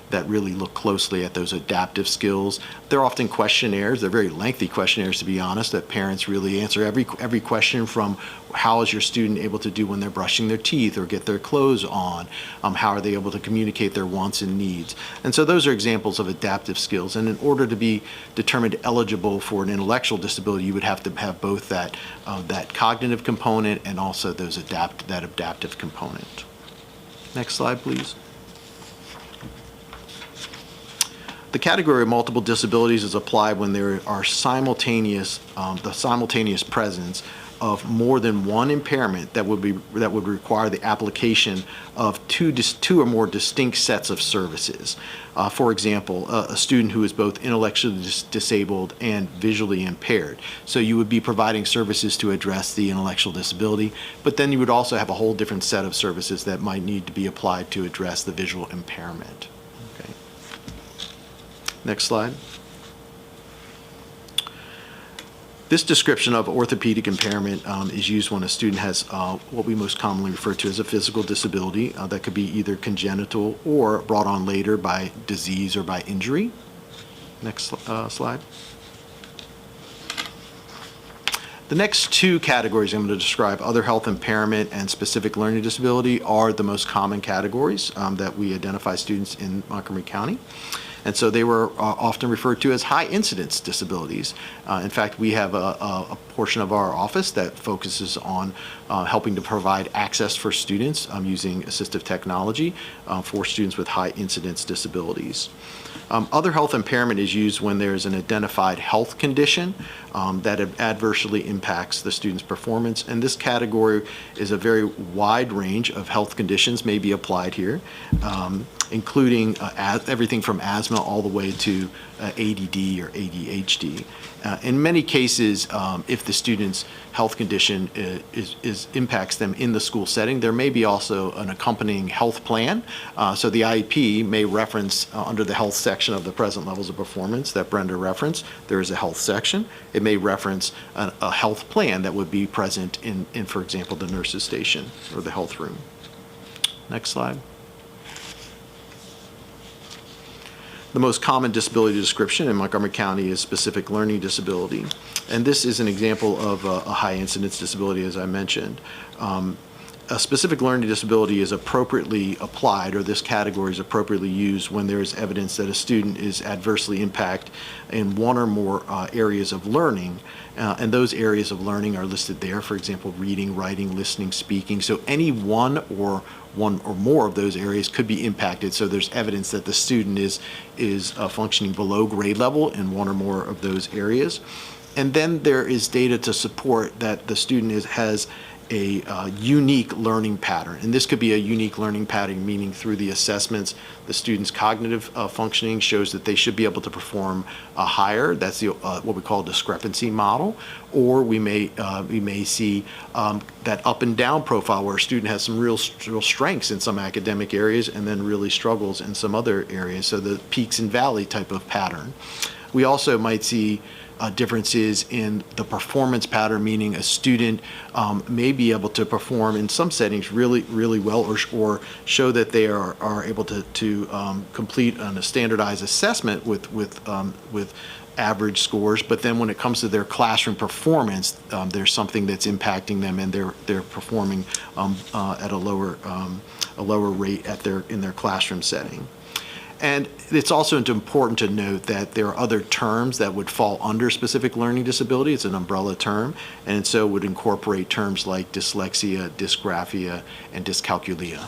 that really look closely at those adaptive skills. They're often questionnaires. They're very lengthy questionnaires, to be honest, that parents really answer every question from how is your student able to do when they're brushing their teeth or get their clothes on? How are they able to communicate their wants and needs? And so those are examples of adaptive skills. And in order to be determined eligible for an intellectual disability, you would have to have both that cognitive component and also that adaptive component. Next slide, please. The category of multiple disabilities is applied when there are simultaneous presence of more than one impairment that would require the application of two or more distinct sets of services. For example, a student who is both intellectually disabled and visually impaired. So you would be providing services to address the intellectual disability, but then you would also have a whole different set of services that might need to be applied to address the visual impairment. Okay. Next slide. This description of orthopedic impairment is used when a student has what we most commonly refer to as a physical disability that could be either congenital or brought on later by disease or by injury. Next slide. The next two categories I'm going to describe, other health impairment and specific learning disability, are the most common categories that we identify students in Montgomery County. And so they were often referred to as high incidence disabilities. In fact, we have a portion of our office that focuses on helping to provide access for students using assistive technology for students with high incidence disabilities. Other health impairment is used when there is an identified health condition that adversely impacts the student's performance. And this category is a very wide range of health conditions may be applied here, including everything from asthma all the way to ADD or ADHD. In many cases, if the student's health condition impacts them in the school setting, there may be also an accompanying health plan. So the IEP may reference under the health section of the present levels of performance that Brenda referenced, there is a health section. It may reference a health plan that would be present in, for example, the nurse's station or the health room. Next slide. The most common disability description in Montgomery County is specific learning disability. And this is an example of a high incidence disability, as I mentioned. A specific learning disability is appropriately applied, or this category is appropriately used when there is evidence that a student is adversely impacted in one or more areas of learning. And those areas of learning are listed there, for example, reading, writing, listening, speaking. So any one or more of those areas could be impacted. So there's evidence that the student is functioning below grade level in one or more of those areas. And then there is data to support that the student has a unique learning pattern. And this could be a unique learning pattern, meaning through the assessments, the student's cognitive functioning shows that they should be able to perform higher. That's what we call a discrepancy model. Or we may see that up and down profile where a student has some real strengths in some academic areas and then really struggles in some other areas. So the peaks and valley type of pattern. We also might see differences in the performance pattern, meaning a student may be able to perform in some settings really, really well, or show that they are able to complete on a standardized assessment with average scores, but then when it comes to their classroom performance, there's something that's impacting them, and they're performing at a lower rate in their classroom setting. And it's also important to note that there are other terms that would fall under specific learning disability. It's an umbrella term, and so would incorporate terms like dyslexia, dysgraphia, and dyscalculia.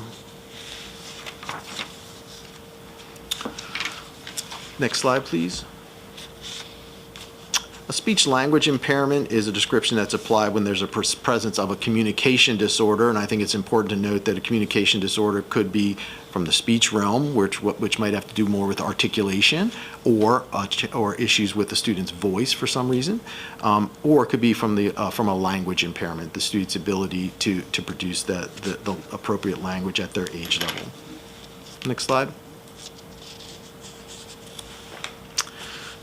Next slide, please. A speech-language impairment is a description that's applied when there's a presence of a communication disorder, and I think it's important to note that a communication disorder could be from the speech realm, which might have to do more with articulation, or issues with the student's voice for some reason, or it could be from a language impairment, the student's ability to produce the appropriate language at their age level. Next slide.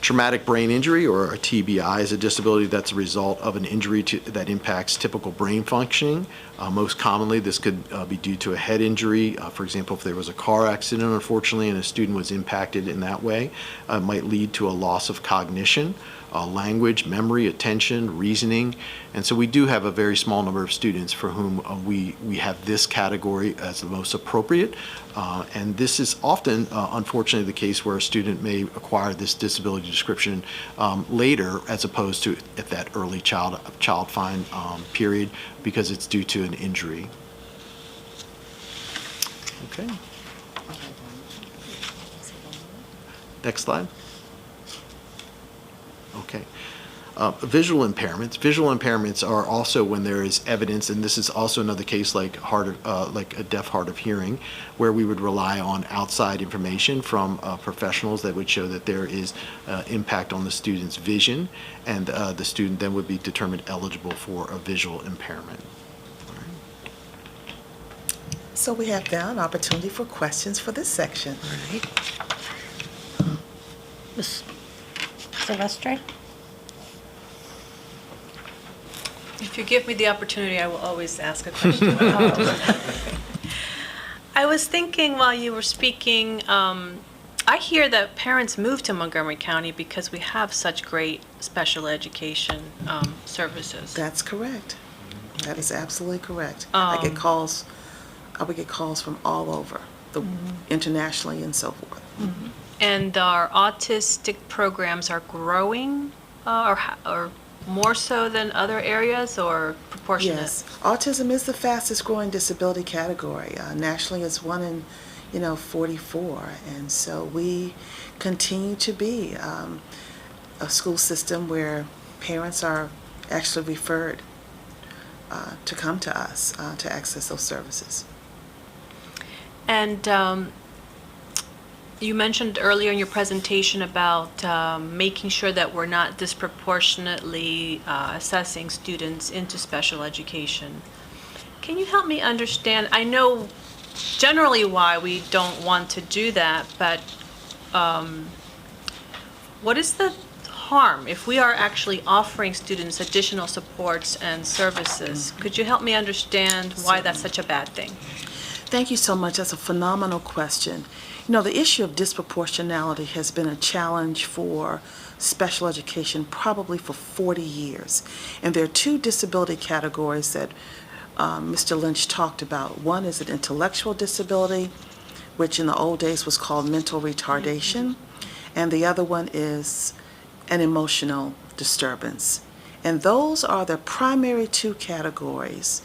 Traumatic brain injury, or a TBI, is a disability that's a result of an injury that impacts typical brain functioning. Most commonly, this could be due to a head injury. For example, if there was a car accident, unfortunately, and a student was impacted in that way, it might lead to a loss of cognition, language, memory, attention, reasoning. And so we do have a very small number of students for whom we have this category as the most appropriate. And this is often, unfortunately, the case where a student may acquire this disability description later, as opposed to at that early child find period, because it's due to an injury. Okay. Next slide. Okay. Visual impairments. Visual impairments are also when there is evidence, and this is also another case like a deaf hard of hearing, where we would rely on outside information from professionals that would show that there is impact on the student's vision, and the student then would be determined eligible for a visual impairment. So we have now an opportunity for questions for this section. All right. Ms. Silvestre? If you give me the opportunity, I will always ask a question. I was thinking while you were speaking, I hear that parents move to Montgomery County because we have such great special education services. That's correct. That is absolutely correct. I would get calls from all over, internationally and so forth. Mm-hmm. And our autistic programs are growing, or more so than other areas, or proportionate? Yes, autism is the fastest growing disability category. Nationally, it's 1 in 44, and so we continue to be a school system where parents are actually referred to come to us to access those services. And you mentioned earlier in your presentation about making sure that we're not disproportionately assessing students into special education. Can you help me understand? I know generally why we don't want to do that, but what is the harm if we are actually offering students additional supports and services? Could you help me understand why that's such a bad thing? Thank you so much. That's a phenomenal question. The issue of disproportionality has been a challenge for special education probably for 40 years. And there are two disability categories that Mr. Lynch talked about. One is an intellectual disability, which in the old days was called mental retardation, and the other one is an emotional disturbance. And those are the primary two categories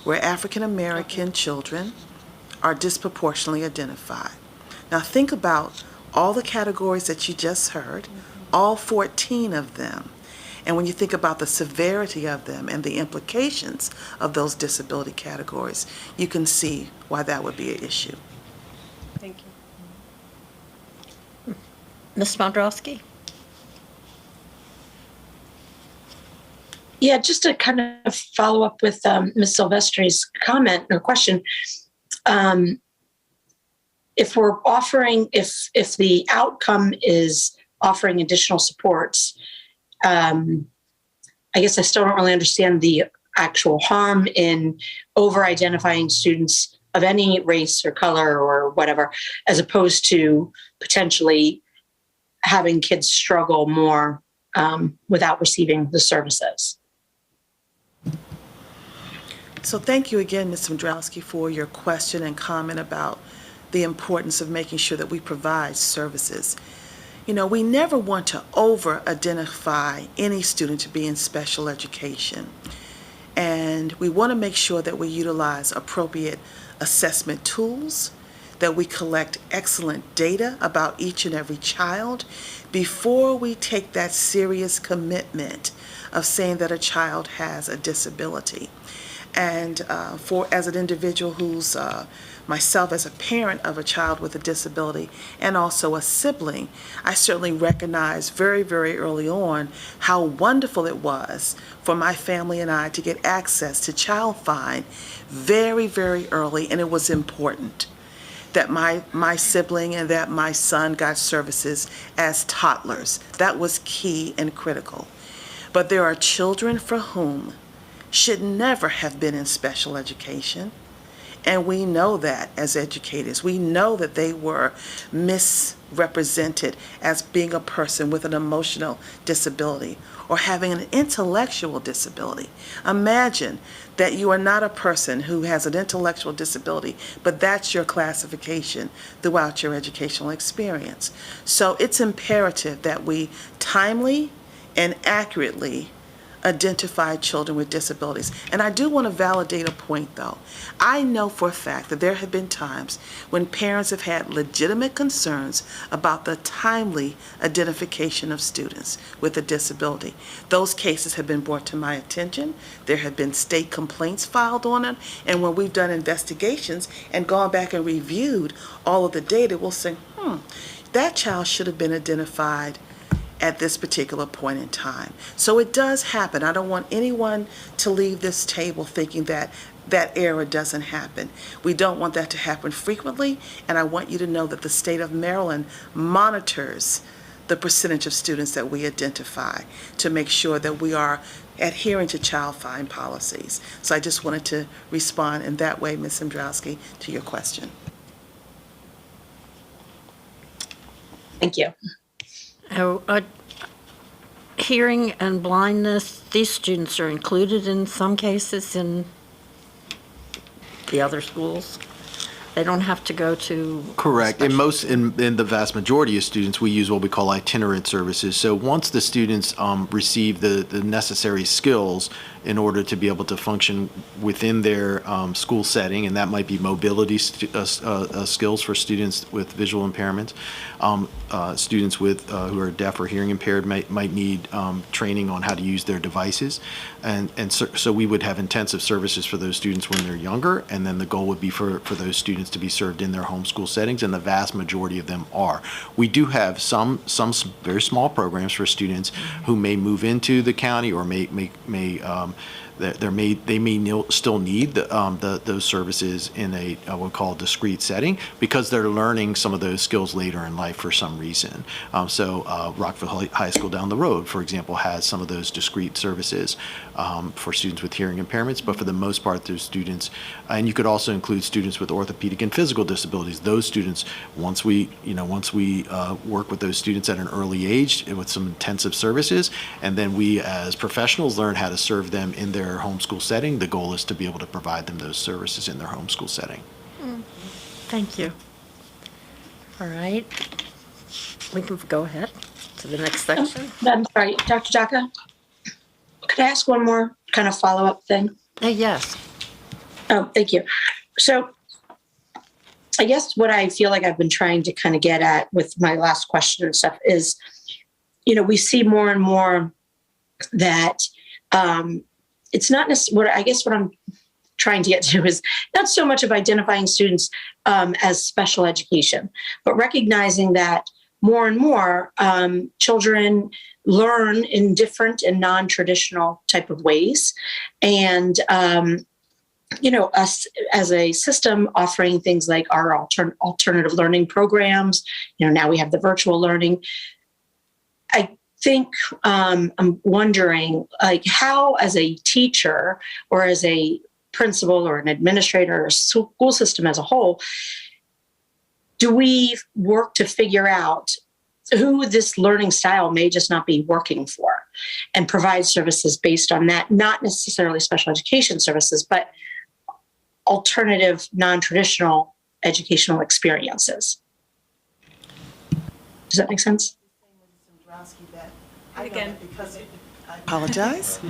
where African American children are disproportionately identified. Now think about all the categories that you just heard, all 14 of them. And when you think about the severity of them and the implications of those disability categories, you can see why that would be an issue. Thank you. Ms. Mondrowski? Yeah, just to kind of follow up with Ms. Silvestre's comment or question. If we're offering, if the outcome is offering additional supports. I guess I still don't really understand the actual harm in over-identifying students of any race or color or whatever, as opposed to potentially having kids struggle more without receiving the services. So thank you again, Ms. Mdrowski, for your question and comment about the importance of making sure that we provide services. You know, we never want to over-identify any student to be in special education. And we want to make sure that we utilize appropriate assessment tools, that we collect excellent data about each and every child before we take that serious commitment of saying that a child has a disability. And as an individual who's myself as a parent of a child with a disability and also a sibling, I certainly recognized very, very early on how wonderful it was for my family and I to get access to Child Find very, very early, and it was important that my sibling and that my son got services as toddlers. That was key and critical. But there are children for whom should never have been in special education. And we know that as educators. We know that they were misrepresented as being a person with an emotional disability or having an intellectual disability. Imagine that you are not a person who has an intellectual disability, but that's your classification throughout your educational experience. So it's imperative that we timely and accurately identify children with disabilities. And I do want to validate a point, though. I know for a fact that there have been times when parents have had legitimate concerns about the timely identification of students with a disability. Those cases have been brought to my attention. There have been state complaints filed on it, and when we've done investigations and gone back and reviewed all of the data, we'll say, that child should have been identified at this particular point in time. So it does happen. I don't want anyone to leave this table thinking that that error doesn't happen. We don't want that to happen frequently, and I want you to know that the state of Maryland monitors the percentage of students that we identify to make sure that we are adhering to Child Find policies. So I just wanted to respond in that way, Ms. Mdrowski, to your question. Thank you. Hearing and blindness, these students are included in some cases in the other schools. They don't have to go to... Correct. In the vast majority of students, we use what we call itinerant services. So once the students receive the necessary skills in order to be able to function within their school setting, and that might be mobility skills for students with visual impairments. Students with who are deaf or hearing impaired might need training on how to use their devices, and so we would have intensive services for those students when they're younger, and then the goal would be for those students to be served in their homeschool settings, and the vast majority of them are. We do have some very small programs for students who may move into the county or may still need those services in a what we call discrete setting because they're learning some of those skills later in life for some reason. So Rockville High School down the road, for example, has some of those discrete services for students with hearing impairments, but for the most part, those students, and you could also include students with orthopedic and physical disabilities. Those students, once we work with those students at an early age with some intensive services, and then we as professionals learn how to serve them in their homeschool setting, the goal is to be able to provide them those services in their homeschool setting. Thank you. All right. We can go ahead to the next section. I'm sorry, Dr. Jaka, could I ask one more kind of follow-up thing? Yes. Oh, thank you. So I guess what I feel like I've been trying to kind of get at with my last question and stuff is, we see more and more that it's not necessarily, I guess what I'm trying to get to is not so much of identifying students as special education, but recognizing that more and more children learn in different and non-traditional type of ways. And, us as a system offering things like our alternative learning programs, now we have the virtual learning. I think I'm wondering, like, how as a teacher or as a principal or an administrator or school system as a whole, do we work to figure out who this learning style may just not be working for and provide services based on that, not necessarily special education services, but alternative, non-traditional educational experiences? Does that make sense? Again. I apologize.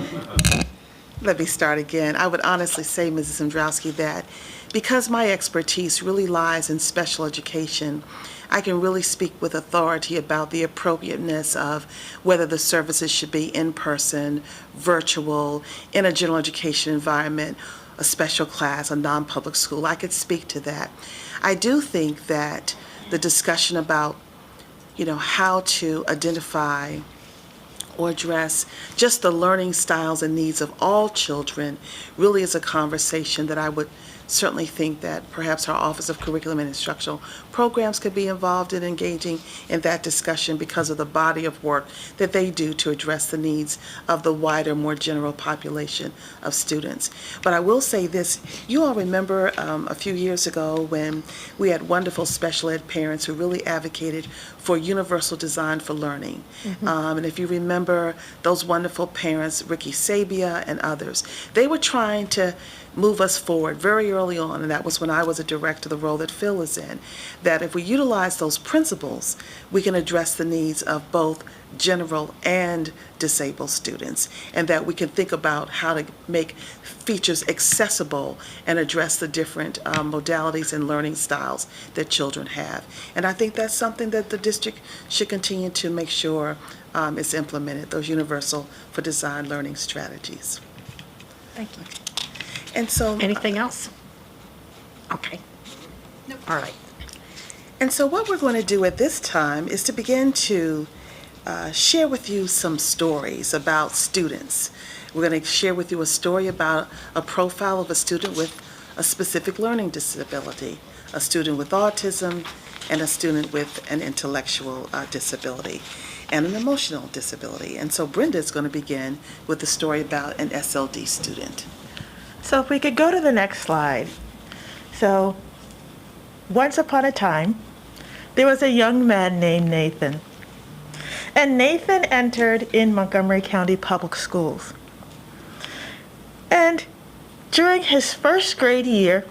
Let me start again. I would honestly say, Mrs. Zimbrowski, that because my expertise really lies in special education, I can really speak with authority about the appropriateness of whether the services should be in person, virtual, in a general education environment, a special class, a non-public school. I could speak to that. I do think that the discussion about, how to identify or address just the learning styles and needs of all children really is a conversation that I would certainly think that perhaps our Office of Curriculum and Instructional Programs could be involved in engaging in that discussion because of the body of work that they do to address the needs of the wider, more general population of students. But I will say this, you all remember a few years ago when we had wonderful special ed parents who really advocated for universal design for learning. And if you remember those wonderful parents, Ricky Sabia and others, they were trying to move us forward very early on, and that was when I was a director, the role that Phil is in, that if we utilize those principles, we can address the needs of both general and disabled students, and that we can think about how to make features accessible and address the different modalities and learning styles that children have. And I think that's something that the district should continue to make sure is implemented, those universal for design learning strategies. Thank you. And so, Anything else? Okay. All right. And so what we're going to do at this time is to begin to share with you some stories about students. We're going to share with you a story about a profile of a student with a specific learning disability, a student with autism, and a student with an intellectual disability and an emotional disability. And so Brenda is going to begin with the story about an SLD student. So if we could go to the next slide. So once upon a time, there was a young man named Nathan. And Nathan entered in Montgomery County Public Schools. And during his first grade year,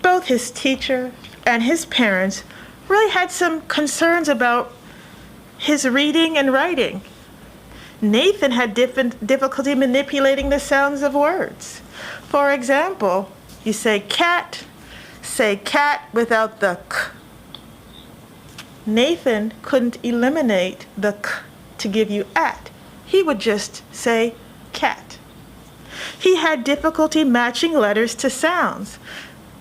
both his teacher and his parents really had some concerns about his reading and writing. Nathan had difficulty manipulating the sounds of words. For example, you say cat without the k. Nathan couldn't eliminate the k to give you at. He would just say cat. He had difficulty matching letters to sounds.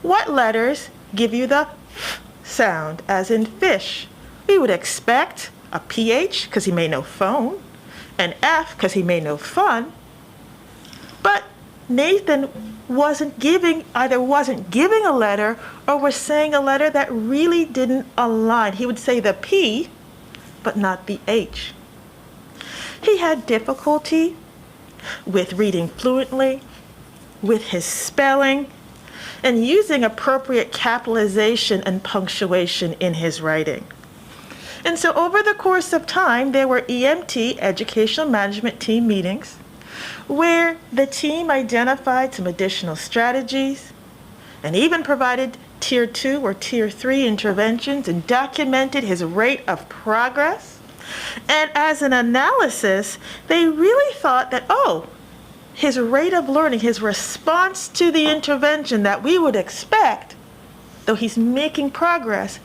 What letters give you the f sound, as in fish? We would expect a PH, because he may know phone, an F, because he may know fun. But Nathan wasn't giving a letter or was saying a letter that really didn't align. He would say the P, but not the H. He had difficulty with reading fluently, with his spelling, and using appropriate capitalization and punctuation in his writing. And so over the course of time, there were EMT, Educational Management Team meetings, where the team identified some additional strategies and even provided Tier 2 or Tier 3 interventions and documented his rate of progress. And as an analysis, they really thought that, his rate of learning, his response to the intervention that we would expect, though he's making progress,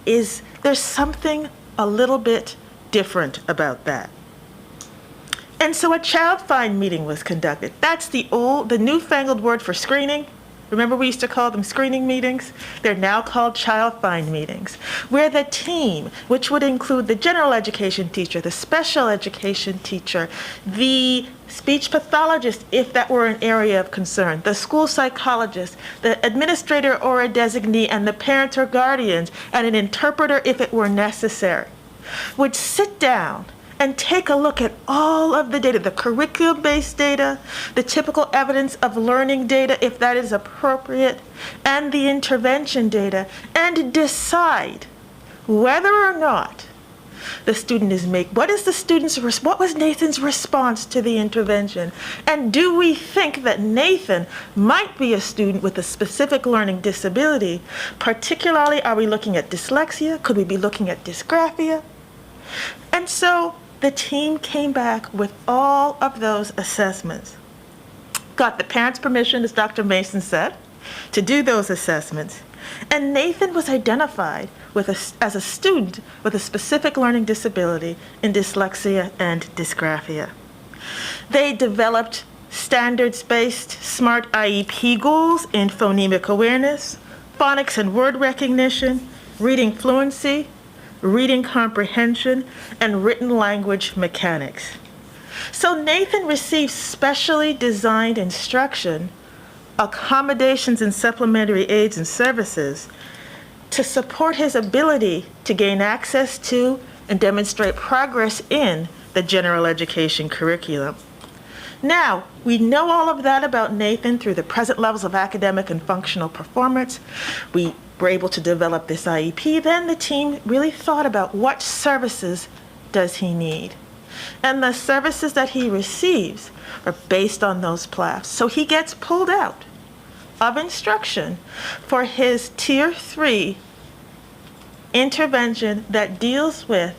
there's something a little bit different about that. And so a child find meeting was conducted. That's the newfangled word for screening. Remember we used to call them screening meetings? They're now called child find meetings, where the team, which would include the general education teacher, the special education teacher, the speech pathologist, if that were an area of concern, the school psychologist, the administrator or a designee, and the parents or guardians, and an interpreter if it were necessary, would sit down and take a look at all of the data, the curriculum-based data, the typical evidence of learning data, if that is appropriate, and the intervention data, and decide whether or not the student is what was Nathan's response to the intervention? And do we think that Nathan might be a student with a specific learning disability? Particularly, are we looking at dyslexia? Could we be looking at dysgraphia? And so the team came back with all of those assessments. Got the parents' permission, as Dr. Mason said, to do those assessments. And Nathan was identified as a student with a specific learning disability in dyslexia and dysgraphia. They developed standards-based SMART IEP goals in phonemic awareness, phonics and word recognition, reading fluency, reading comprehension, and written language mechanics. So Nathan received specially designed instruction, accommodations and supplementary aids and services to support his ability to gain access to and demonstrate progress in the general education curriculum. Now, we know all of that about Nathan through the present levels of academic and functional performance. We were able to develop this IEP. Then the team really thought about what services does he need. And the services that he receives are based on those PLAFs. So he gets pulled out of instruction for his Tier 3 intervention that deals with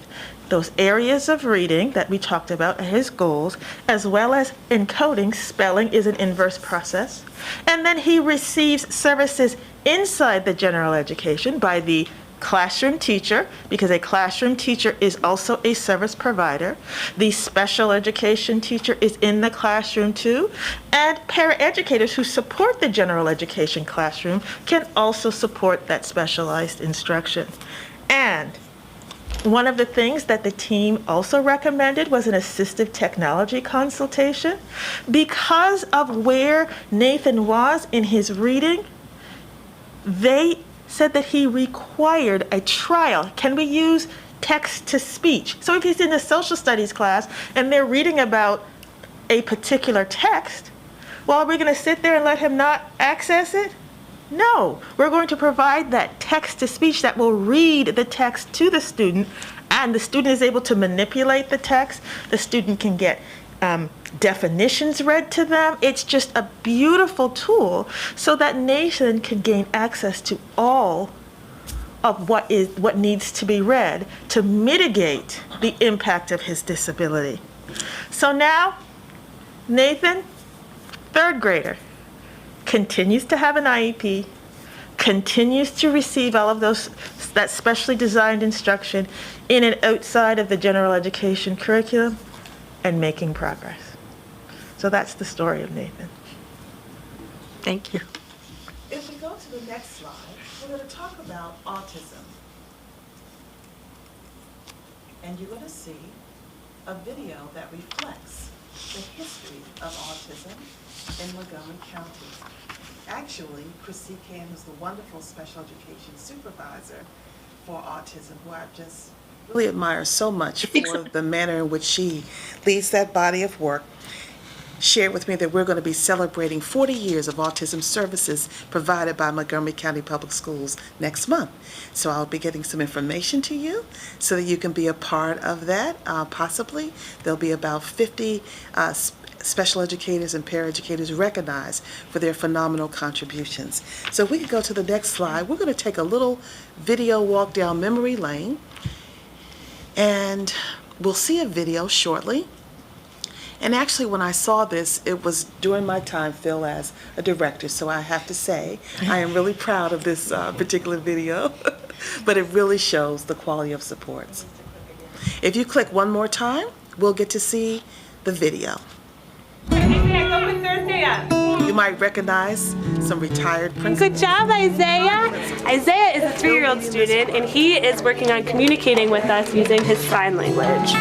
those areas of reading that we talked about, his goals, as well as encoding. Spelling is an inverse process. And then he receives services inside the general education by the classroom teacher, because a classroom teacher is also a service provider. The special education teacher is in the classroom too, and paraeducators who support the general education classroom can also support that specialized instruction. And one of the things that the team also recommended was an assistive technology consultation. Because of where Nathan was in his reading, they said that he required a trial. Can we use text to speech? So if he's in a social studies class and they're reading about a particular text, well, are we going to sit there and let him not access it? No, we're going to provide that text to speech that will read the text to the student, and the student is able to manipulate the text. The student can get definitions read to them. It's just a beautiful tool so that Nathan can gain access to all of what needs to be read to mitigate the impact of his disability. So now, Nathan, third grader, continues to have an IEP, continues to receive all of that specially designed instruction in and outside of the general education curriculum, and making progress. So that's the story of Nathan. Thank you. If we go to the next slide, we're going to talk about autism. And you're going to see a video that reflects the history of autism in Montgomery County. Actually, Chrissy Can, who's the wonderful special education supervisor for autism, who I just really admire so much for the manner in which she leads that body of work, shared with me that we're going to be celebrating 40 years of autism services provided by Montgomery County Public Schools next month. So I'll be getting some information to you so that you can be a part of that. Possibly there'll be about 50 special educators and paraeducators recognized for their phenomenal contributions. So if we could go to the next slide, we're going to take a little video walk down memory lane, and we'll see a video shortly. And actually, when I saw this, it was during my time, Phil, as a director, so I have to say I am really proud of this particular video, but it really shows the quality of supports. If you click one more time, we'll get to see the video. You might recognize some retired principals. Good job, Isaiah. Isaiah is a 3-year-old student, and he is working on communicating with us using his sign language.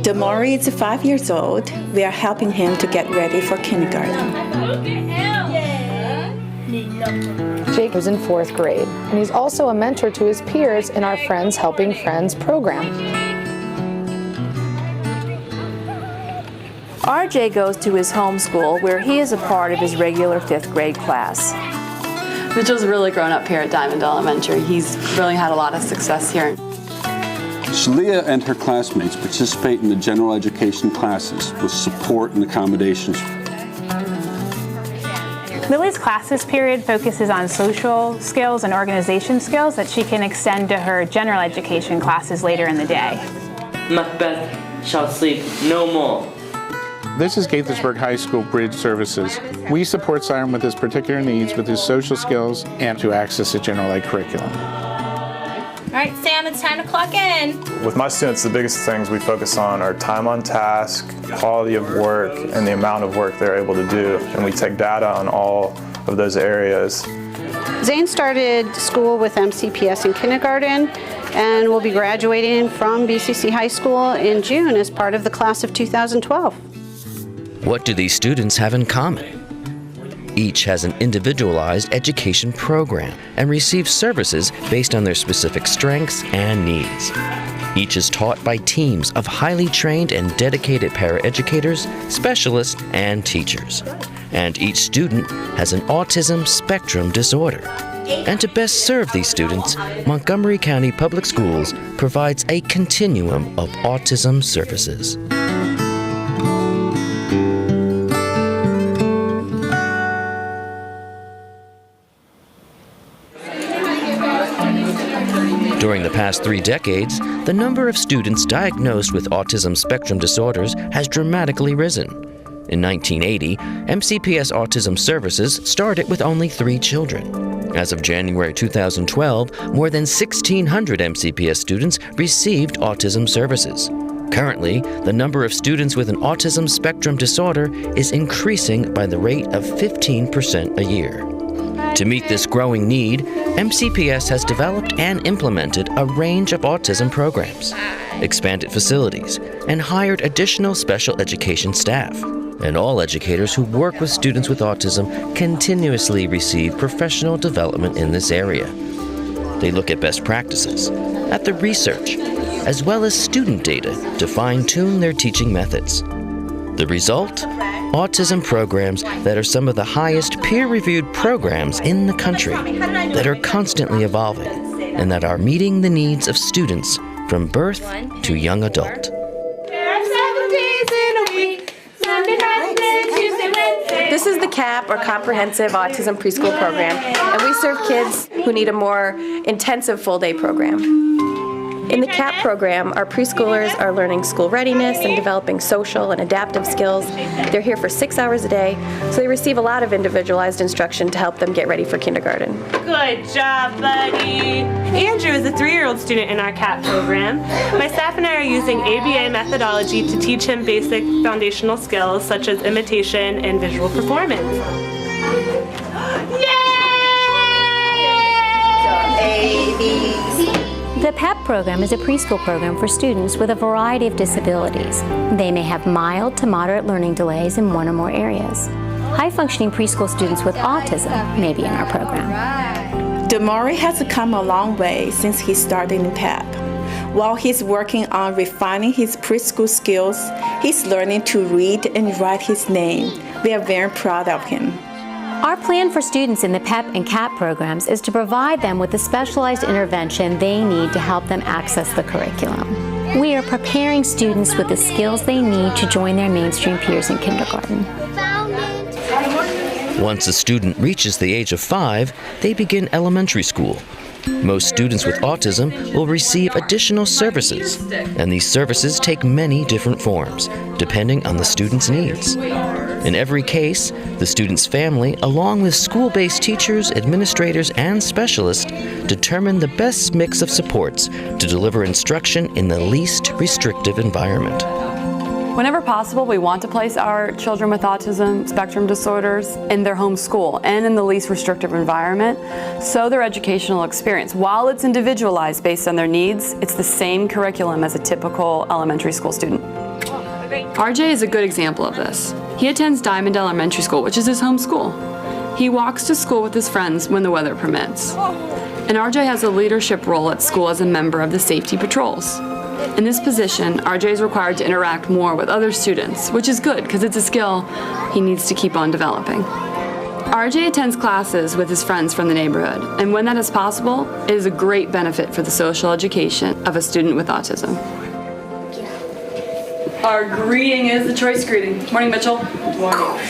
Damari is 5 years old. We are helping him to get ready for kindergarten. Jake is in 4th grade, and he's also a mentor to his peers in our Friends Helping Friends program. RJ goes to his home school where he is a part of his regular 5th grade class. Mitchell's really grown up here at Diamond Elementary. He's really had a lot of success here. Shalia and her classmates participate in the general education classes with support and accommodations. Lily's classes period focuses on social skills and organization skills that she can extend to her general education classes later in the day. Macbeth shall sleep no more. This is Gaithersburg High School Bridge Services. We support Siren with his particular needs with his social skills and to access the general ed curriculum. All right, Sam, it's time to clock in. With my students, the biggest things we focus on are time on task, quality of work, and the amount of work they're able to do. And we take data on all of those areas. Zane started school with MCPS in kindergarten and will be graduating from BCC High School in June as part of the class of 2012. What do these students have in common? Each has an individualized education program and receives services based on their specific strengths and needs. Each is taught by teams of highly trained and dedicated paraeducators, specialists, and teachers. And each student has an autism spectrum disorder. And to best serve these students, Montgomery County Public Schools provides a continuum of autism services. During the past 3 decades, the number of students diagnosed with autism spectrum disorders has dramatically risen. In 1980, MCPS Autism Services started with only 3 children. As of January 2012, more than 1,600 MCPS students received autism services. Currently, the number of students with an autism spectrum disorder is increasing by the rate of 15% a year. To meet this growing need, MCPS has developed and implemented a range of autism programs, expanded facilities, and hired additional special education staff. And all educators who work with students with autism continuously receive professional development in this area. They look at best practices, at the research, as well as student data to fine-tune their teaching methods. The result? Autism programs that are some of the highest peer-reviewed programs in the country, that are constantly evolving, and that are meeting the needs of students from birth to young adult. This is the CAP, or Comprehensive Autism Preschool Program, and we serve kids who need a more intensive full-day program. In the CAP program, our preschoolers are learning school readiness and developing social and adaptive skills. They're here for 6 hours a day, so they receive a lot of individualized instruction to help them get ready for kindergarten. Good job, buddy. Andrew is a 3-year-old student in our CAP program. My staff and I are using ABA methodology to teach him basic foundational skills such as imitation and visual performance. The PEP program is a preschool program for students with a variety of disabilities. They may have mild to moderate learning delays in one or more areas. High-functioning preschool students with autism may be in our program. Damari has come a long way since he started in PEP. While he's working on refining his preschool skills, he's learning to read and write his name. We are very proud of him. Our plan for students in the PEP and CAP programs is to provide them with the specialized intervention they need to help them access the curriculum. We are preparing students with the skills they need to join their mainstream peers in kindergarten. Once a student reaches the age of 5, they begin elementary school. Most students with autism will receive additional services, and these services take many different forms, depending on the student's needs. In every case, the student's family, along with school-based teachers, administrators, and specialists, determine the best mix of supports to deliver instruction in the least restrictive environment. Whenever possible, we want to place our children with autism spectrum disorders in their home school and in the least restrictive environment, so their educational experience, while it's individualized based on their needs, it's the same curriculum as a typical elementary school student. RJ is a good example of this. He attends Diamond Elementary School, which is his home school. He walks to school with his friends when the weather permits. And RJ has a leadership role at school as a member of the safety patrols. In this position, RJ is required to interact more with other students, which is good because it's a skill he needs to keep on developing. RJ attends classes with his friends from the neighborhood, and when that is possible, it is a great benefit for the social education of a student with autism. Our greeting is the choice greeting. Morning, Mitchell. Morning.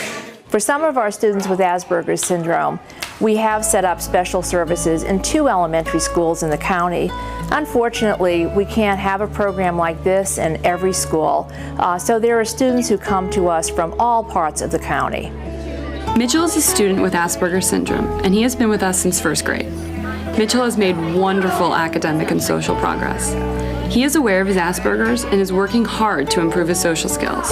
For some of our students with Asperger's syndrome, we have set up special services in 2 elementary schools in the county. Unfortunately, we can't have a program like this in every school, so there are students who come to us from all parts of the county. Mitchell is a student with Asperger's syndrome, and he has been with us since 1st grade. Mitchell has made wonderful academic and social progress. He is aware of his Asperger's and is working hard to improve his social skills.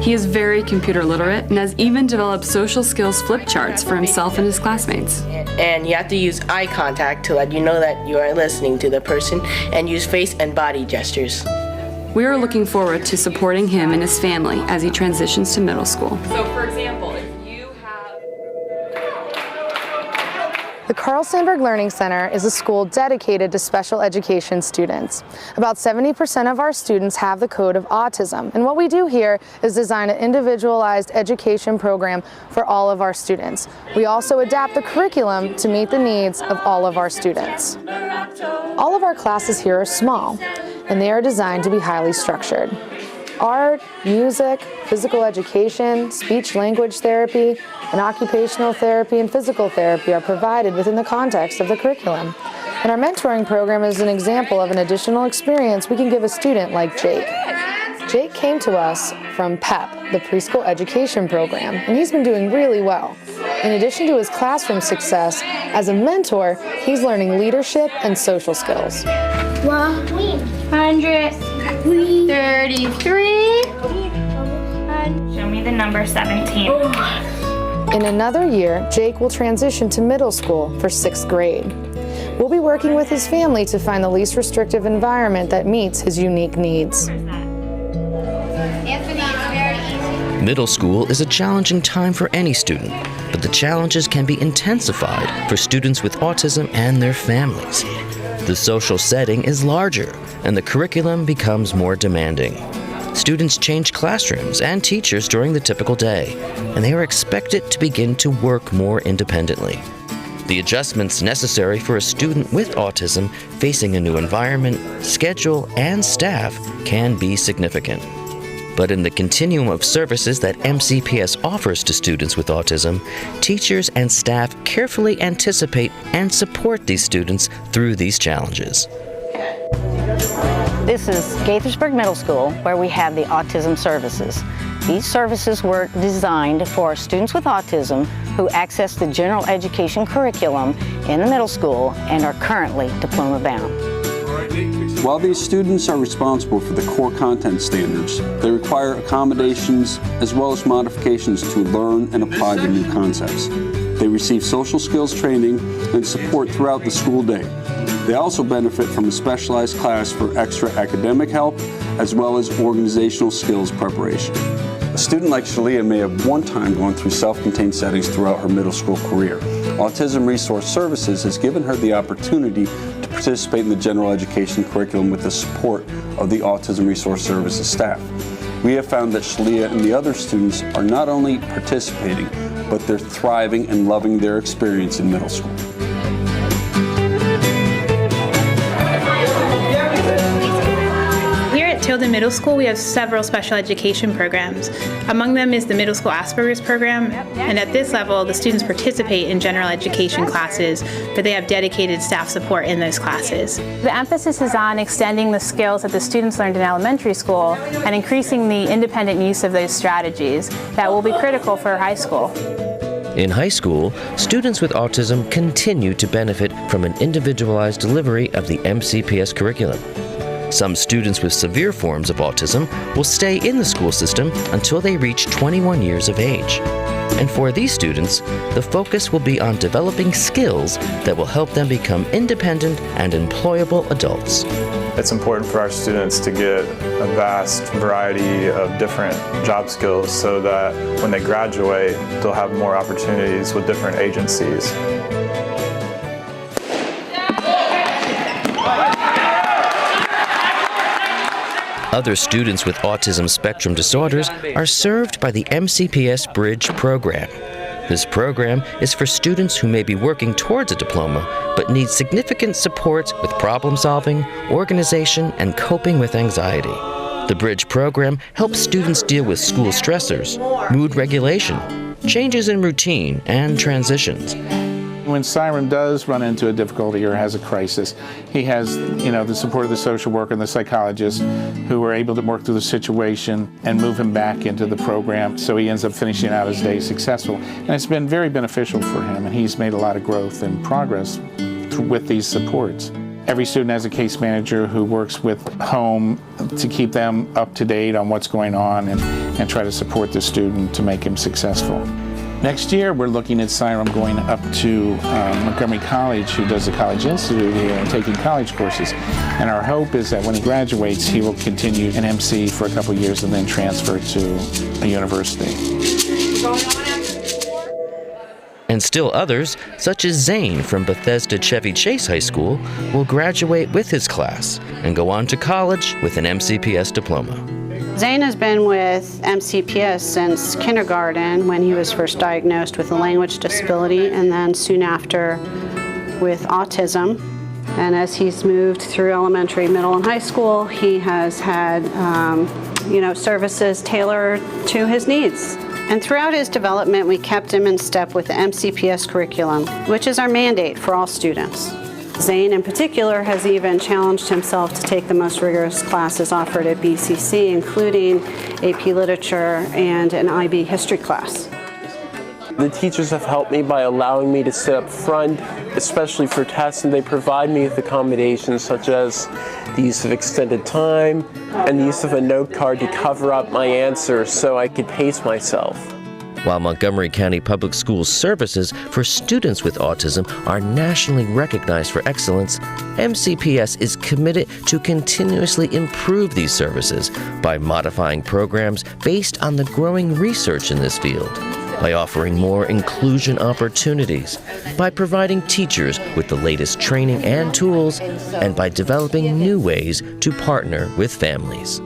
He is very computer literate and has even developed social skills flip charts for himself and his classmates. And you have to use eye contact to let you know that you are listening to the person, and use face and body gestures. We are looking forward to supporting him and his family as he transitions to middle school. So for example, if you have... The Carl Sandburg Learning Center is a school dedicated to special education students. About 70% of our students have the code of autism, and what we do here is design an individualized education program for all of our students. We also adapt the curriculum to meet the needs of all of our students. All of our classes here are small, and they are designed to be highly structured. Art, music, physical education, speech-language therapy, and occupational therapy and physical therapy are provided within the context of the curriculum. And our mentoring program is an example of an additional experience we can give a student like Jake. Jake came to us from PEP, the Preschool Education Program, and he's been doing really well. In addition to his classroom success, as a mentor, he's learning leadership and social skills. 133. Show me the number 17. In another year, Jake will transition to middle school for 6th grade. We'll be working with his family to find the least restrictive environment that meets his unique needs. Middle school is a challenging time for any student, but the challenges can be intensified for students with autism and their families. The social setting is larger, and the curriculum becomes more demanding. Students change classrooms and teachers during the typical day, and they are expected to begin to work more independently. The adjustments necessary for a student with autism facing a new environment, schedule, and staff can be significant. But in the continuum of services that MCPS offers to students with autism, teachers and staff carefully anticipate and support these students through these challenges. This is Gaithersburg Middle School, where we have the autism services. These services were designed for students with autism who access the general education curriculum in the middle school and are currently diploma bound. While these students are responsible for the core content standards, they require accommodations as well as modifications to learn and apply the new concepts. They receive social skills training and support throughout the school day. They also benefit from a specialized class for extra academic help as well as organizational skills preparation. A student like Shalia may have one time gone through self-contained settings throughout her middle school career. Autism Resource Services has given her the opportunity to participate in the general education curriculum with the support of the Autism Resource Services staff. We have found that Shalia and the other students are not only participating, but they're thriving and loving their experience in middle school. Tilden Middle School, we have several special education programs. Among them is the Middle School Asperger's program, and at this level, the students participate in general education classes, but they have dedicated staff support in those classes. The emphasis is on extending the skills that the students learned in elementary school and increasing the independent use of those strategies that will be critical for high school. In high school, students with autism continue to benefit from an individualized delivery of the MCPS curriculum. Some students with severe forms of autism will stay in the school system until they reach 21 years of age. And for these students, the focus will be on developing skills that will help them become independent and employable adults. It's important for our students to get a vast variety of different job skills so that when they graduate, they'll have more opportunities with different agencies. Other students with autism spectrum disorders are served by the MCPS Bridge program. This program is for students who may be working towards a diploma but need significant support with problem solving, organization, and coping with anxiety. The Bridge program helps students deal with school stressors, mood regulation, changes in routine, and transitions. When Siren does run into a difficulty or has a crisis, he has, the support of the social worker and the psychologist who are able to work through the situation and move him back into the program so he ends up finishing out his day successful. And it's been very beneficial for him, and he's made a lot of growth and progress with these supports. Every student has a case manager who works with home to keep them up to date on what's going on and try to support the student to make him successful. Next year, we're looking at Siren going up to Montgomery College, who does the College Institute here, and taking college courses. And our hope is that when he graduates, he will continue in MC for a couple years and then transfer to a university. And still others, such as Zane from Bethesda Chevy Chase High School, will graduate with his class and go on to college with an MCPS diploma. Zane has been with MCPS since kindergarten when he was first diagnosed with a language disability, and then soon after with autism. And as he's moved through elementary, middle, and high school, he has had services tailored to his needs. And throughout his development, we kept him in step with the MCPS curriculum, which is our mandate for all students. Zane in particular has even challenged himself to take the most rigorous classes offered at BCC, including AP Literature and an IB History class. The teachers have helped me by allowing me to sit up front, especially for tests, and they provide me with accommodations such as the use of extended time and the use of a note card to cover up my answers so I could pace myself. While Montgomery County Public Schools services for students with autism are nationally recognized for excellence, MCPS is committed to continuously improve these services by modifying programs based on the growing research in this field, by offering more inclusion opportunities, by providing teachers with the latest training and tools, and by developing new ways to partner with families.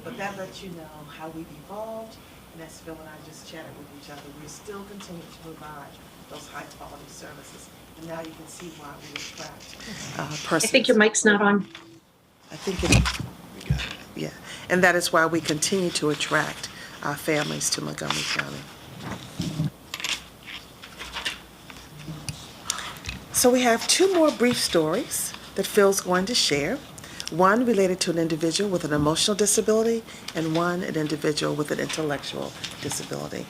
But that lets you know how we've evolved, and as Phil and I just chatted with each other, we still continue to provide those high-quality services. And now you can see why we attract persons. I think your mic's not on. I think it, yeah. And that is why we continue to attract families to Montgomery County. So we have two more brief stories that Phil's going to share. One related to an individual with an emotional disability, and one an individual with an intellectual disability.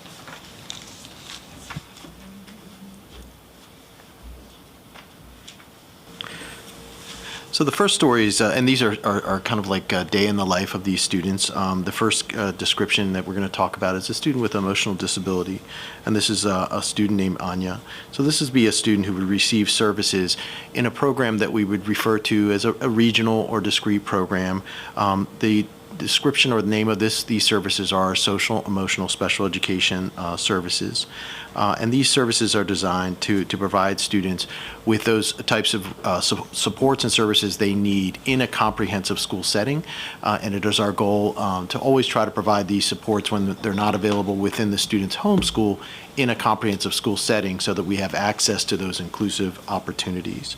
So the first stories, and these are kind of like a day in the life of these students. The first description that we're going to talk about is a student with emotional disability, and this is a student named Anya. So this would be a student who would receive services in a program that we would refer to as a regional or discrete program. The description or the name of these services are social emotional special education services. And these services are designed to provide students with those types of supports and services they need in a comprehensive school setting. And it is our goal to always try to provide these supports when they're not available within the student's home school in a comprehensive school setting so that we have access to those inclusive opportunities.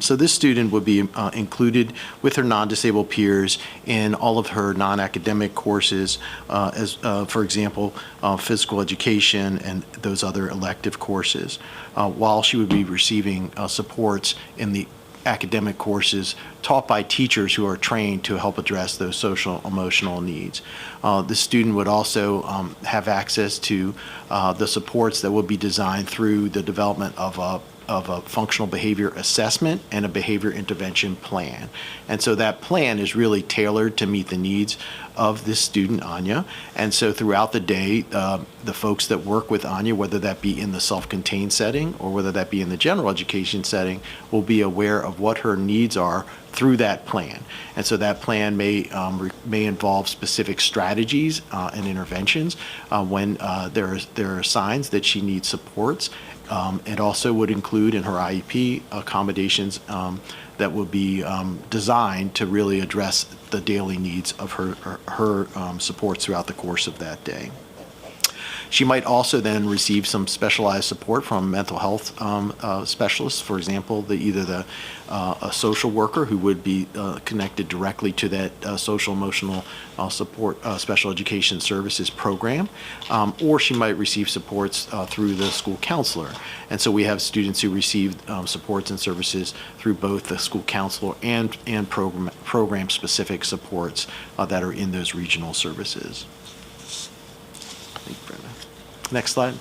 So this student would be included with her non-disabled peers in all of her non-academic courses, for example, physical education and those other elective courses, while she would be receiving supports in the academic courses taught by teachers who are trained to help address those social emotional needs. The student would also have access to the supports that would be designed through the development of a functional behavior assessment and a behavior intervention plan. And so that plan is really tailored to meet the needs of this student, Anya. And so throughout the day, the folks that work with Anya, whether that be in the self-contained setting or whether that be in the general education setting, will be aware of what her needs are through that plan. And so that plan may involve specific strategies and interventions when there are signs that she needs supports. It also would include in her IEP accommodations that will be designed to really address the daily needs of her supports throughout the course of that day. She might also then receive some specialized support from mental health specialists, for example, either a social worker who would be connected directly to that social emotional support special education services program, or she might receive supports through the school counselor. And so we have students who receive supports and services through both the school counselor and program specific supports that are in those regional services. Thank you, Brenda. Next slide.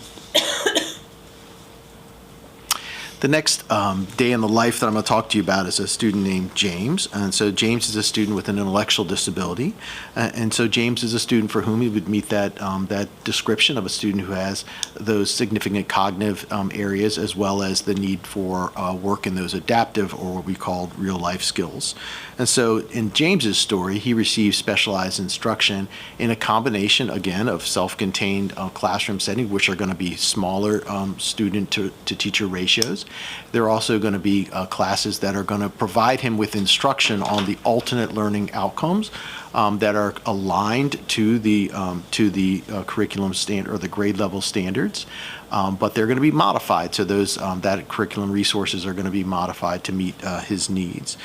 The next day in the life that I'm going to talk to you about is a student named James. And so James is a student with an intellectual disability. And so James is a student for whom he would meet that description of a student who has those significant cognitive areas, as well as the need for work in those adaptive, or what we call real life skills. And so in James's story, he receives specialized instruction in a combination, again, of self-contained classroom setting, which are going to be smaller student to teacher ratios. There are also going to be classes that are going to provide him with instruction on the alternate learning outcomes that are aligned to the curriculum standard or the grade level standards, but they're going to be modified. So those that curriculum resources are going to be modified to meet his needs.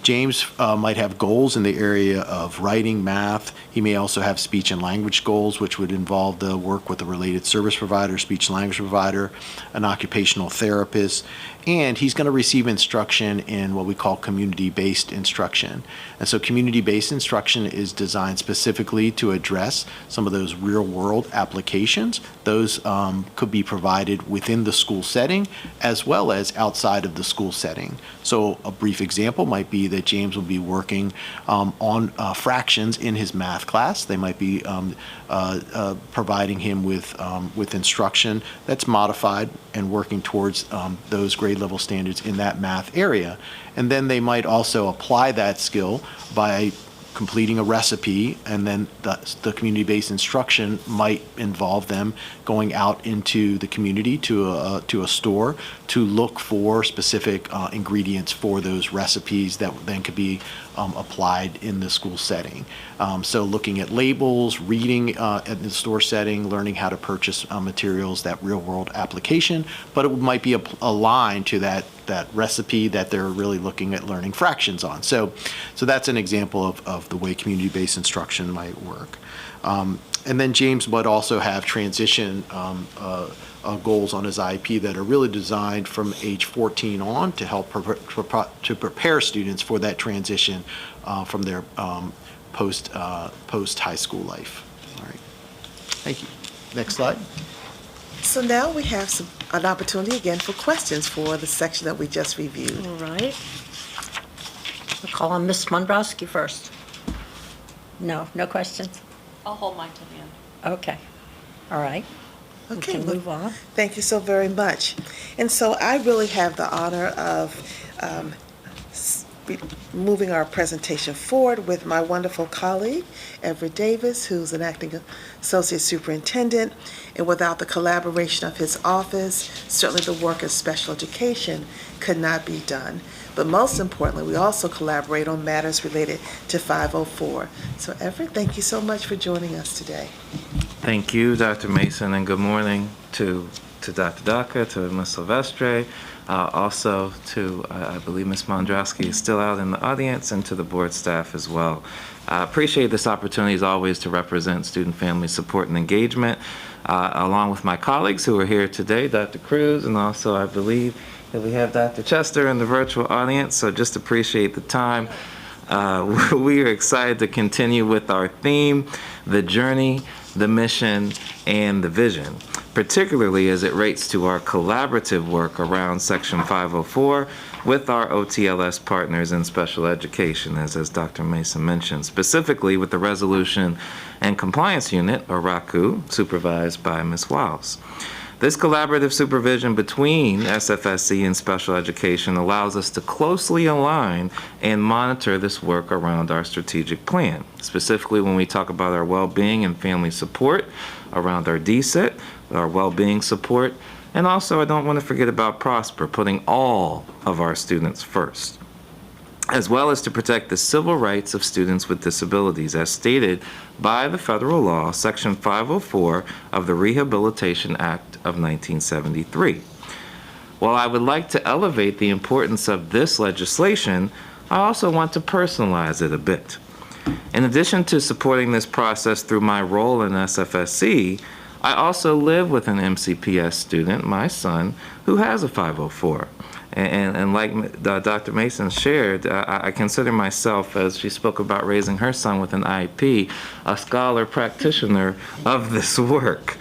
James might have goals in the area of writing, math. He may also have speech and language goals, which would involve the work with a related service provider, speech and language provider, an occupational therapist, and he's going to receive instruction in what we call community-based instruction. And so community-based instruction is designed specifically to address some of those real-world applications. Those could be provided within the school setting as well as outside of the school setting. So a brief example might be that James will be working on fractions in his math class. They might be providing him with instruction that's modified and working towards those grade level standards in that math area. And then they might also apply that skill by completing a recipe, and then the community-based instruction might involve them going out into the community to a store to look for specific ingredients for those recipes that then could be applied in the school setting. So looking at labels, reading at the store setting, learning how to purchase materials, that real-world application, but it might be aligned to that recipe that they're really looking at learning fractions on. So that's an example of the way community-based instruction might work. And then James might also have transition goals on his IEP that are really designed from age 14 on to help prepare students for that transition from their post high school life. All right. Thank you. Next slide. So now we have an opportunity again for questions for the section that we just reviewed. All right. We'll call on Ms. Mondrowski first. No questions? I'll hold mine till the end. Okay. All right. Okay, we can move on. Thank you so very much. And so I really have the honor of moving our presentation forward with my wonderful colleague, Everett Davis, who's an acting associate superintendent. And without the collaboration of his office, certainly the work of special education could not be done. But most importantly, we also collaborate on matters related to 504. So Everett, thank you so much for joining us today. Thank you, Dr. Mason, and good morning to Dr. Daka, to Ms. Silvestre, also to, I believe Ms. Mondrowski is still out in the audience, and to the board staff as well. I appreciate this opportunity as always to represent student family support and engagement, along with my colleagues who are here today, Dr. Cruz, and also I believe that we have Dr. Chester in the virtual audience, so just appreciate the time. We are excited to continue with our theme, the journey, the mission, and the vision, particularly as it relates to our collaborative work around Section 504 with our OTLS partners in special education, as Dr. Mason mentioned, specifically with the Resolution and Compliance Unit, or RACU, supervised by Ms. Wiles. This collaborative supervision between SFSC and special education allows us to closely align and monitor this work around our strategic plan, specifically when we talk about our well-being and family support, around our DSIT, our well-being support, and also I don't want to forget about Prosper, putting all of our students first, as well as to protect the civil rights of students with disabilities, as stated by the federal law, Section 504 of the Rehabilitation Act of 1973. While I would like to elevate the importance of this legislation, I also want to personalize it a bit. In addition to supporting this process through my role in SFSC, I also live with an MCPS student, my son, who has a 504. And like Dr. Mason shared, I consider myself, as she spoke about raising her son with an IEP, a scholar practitioner of this work.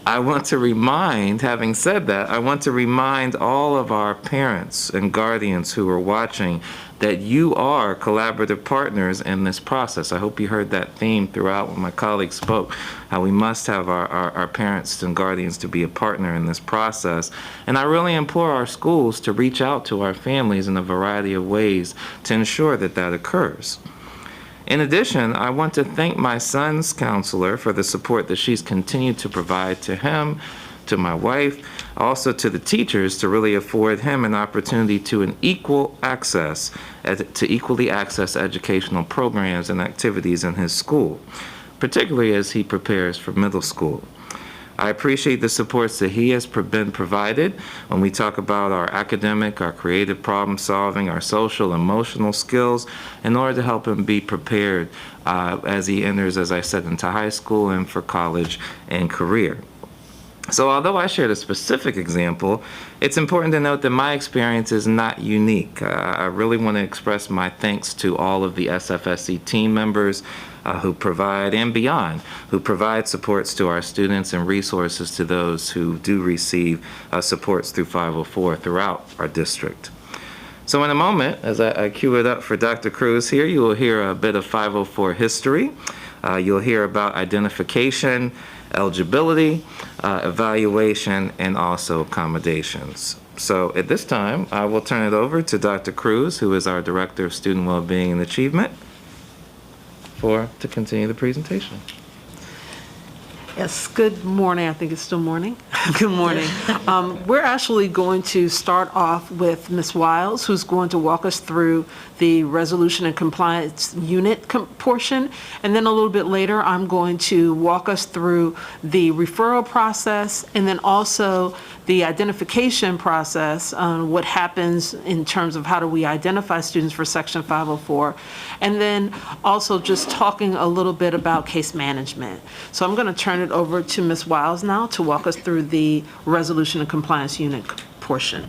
I want to remind, having said that, I want to remind all of our parents and guardians who are watching that you are collaborative partners in this process. I hope you heard that theme throughout when my colleagues spoke, how we must have our parents and guardians to be a partner in this process. And I really implore our schools to reach out to our families in a variety of ways to ensure that that occurs. In addition, I want to thank my son's counselor for the support that she's continued to provide to him, to my wife, also to the teachers to really afford him an opportunity to equally access educational programs and activities in his school, particularly as he prepares for middle school. I appreciate the supports that he has been provided when we talk about our academic, our creative problem solving, our social, emotional skills in order to help him be prepared as he enters, as I said, into high school and for college and career. So although I shared a specific example, it's important to note that my experience is not unique. I really want to express my thanks to all of the SFSC team members who provide, and beyond, who provide supports to our students and resources to those who do receive supports through 504 throughout our district. So in a moment, as I cue it up for Dr. Cruz here, you will hear a bit of 504 history. You'll hear about identification, eligibility, evaluation, and also accommodations. So at this time, I will turn it over to Dr. Cruz, who is our Director of Student Wellbeing and Achievement, to continue the presentation. Yes, good morning. I think it's still morning. Good morning. We're actually going to start off with Ms. Wiles, who's going to walk us through the resolution and compliance unit portion. And then a little bit later, I'm going to walk us through the referral process and then also the identification process, what happens in terms of how do we identify students for Section 504, and then also just talking a little bit about case management. So I'm going to turn it over to Ms. Wiles now to walk us through the resolution and compliance unit portion.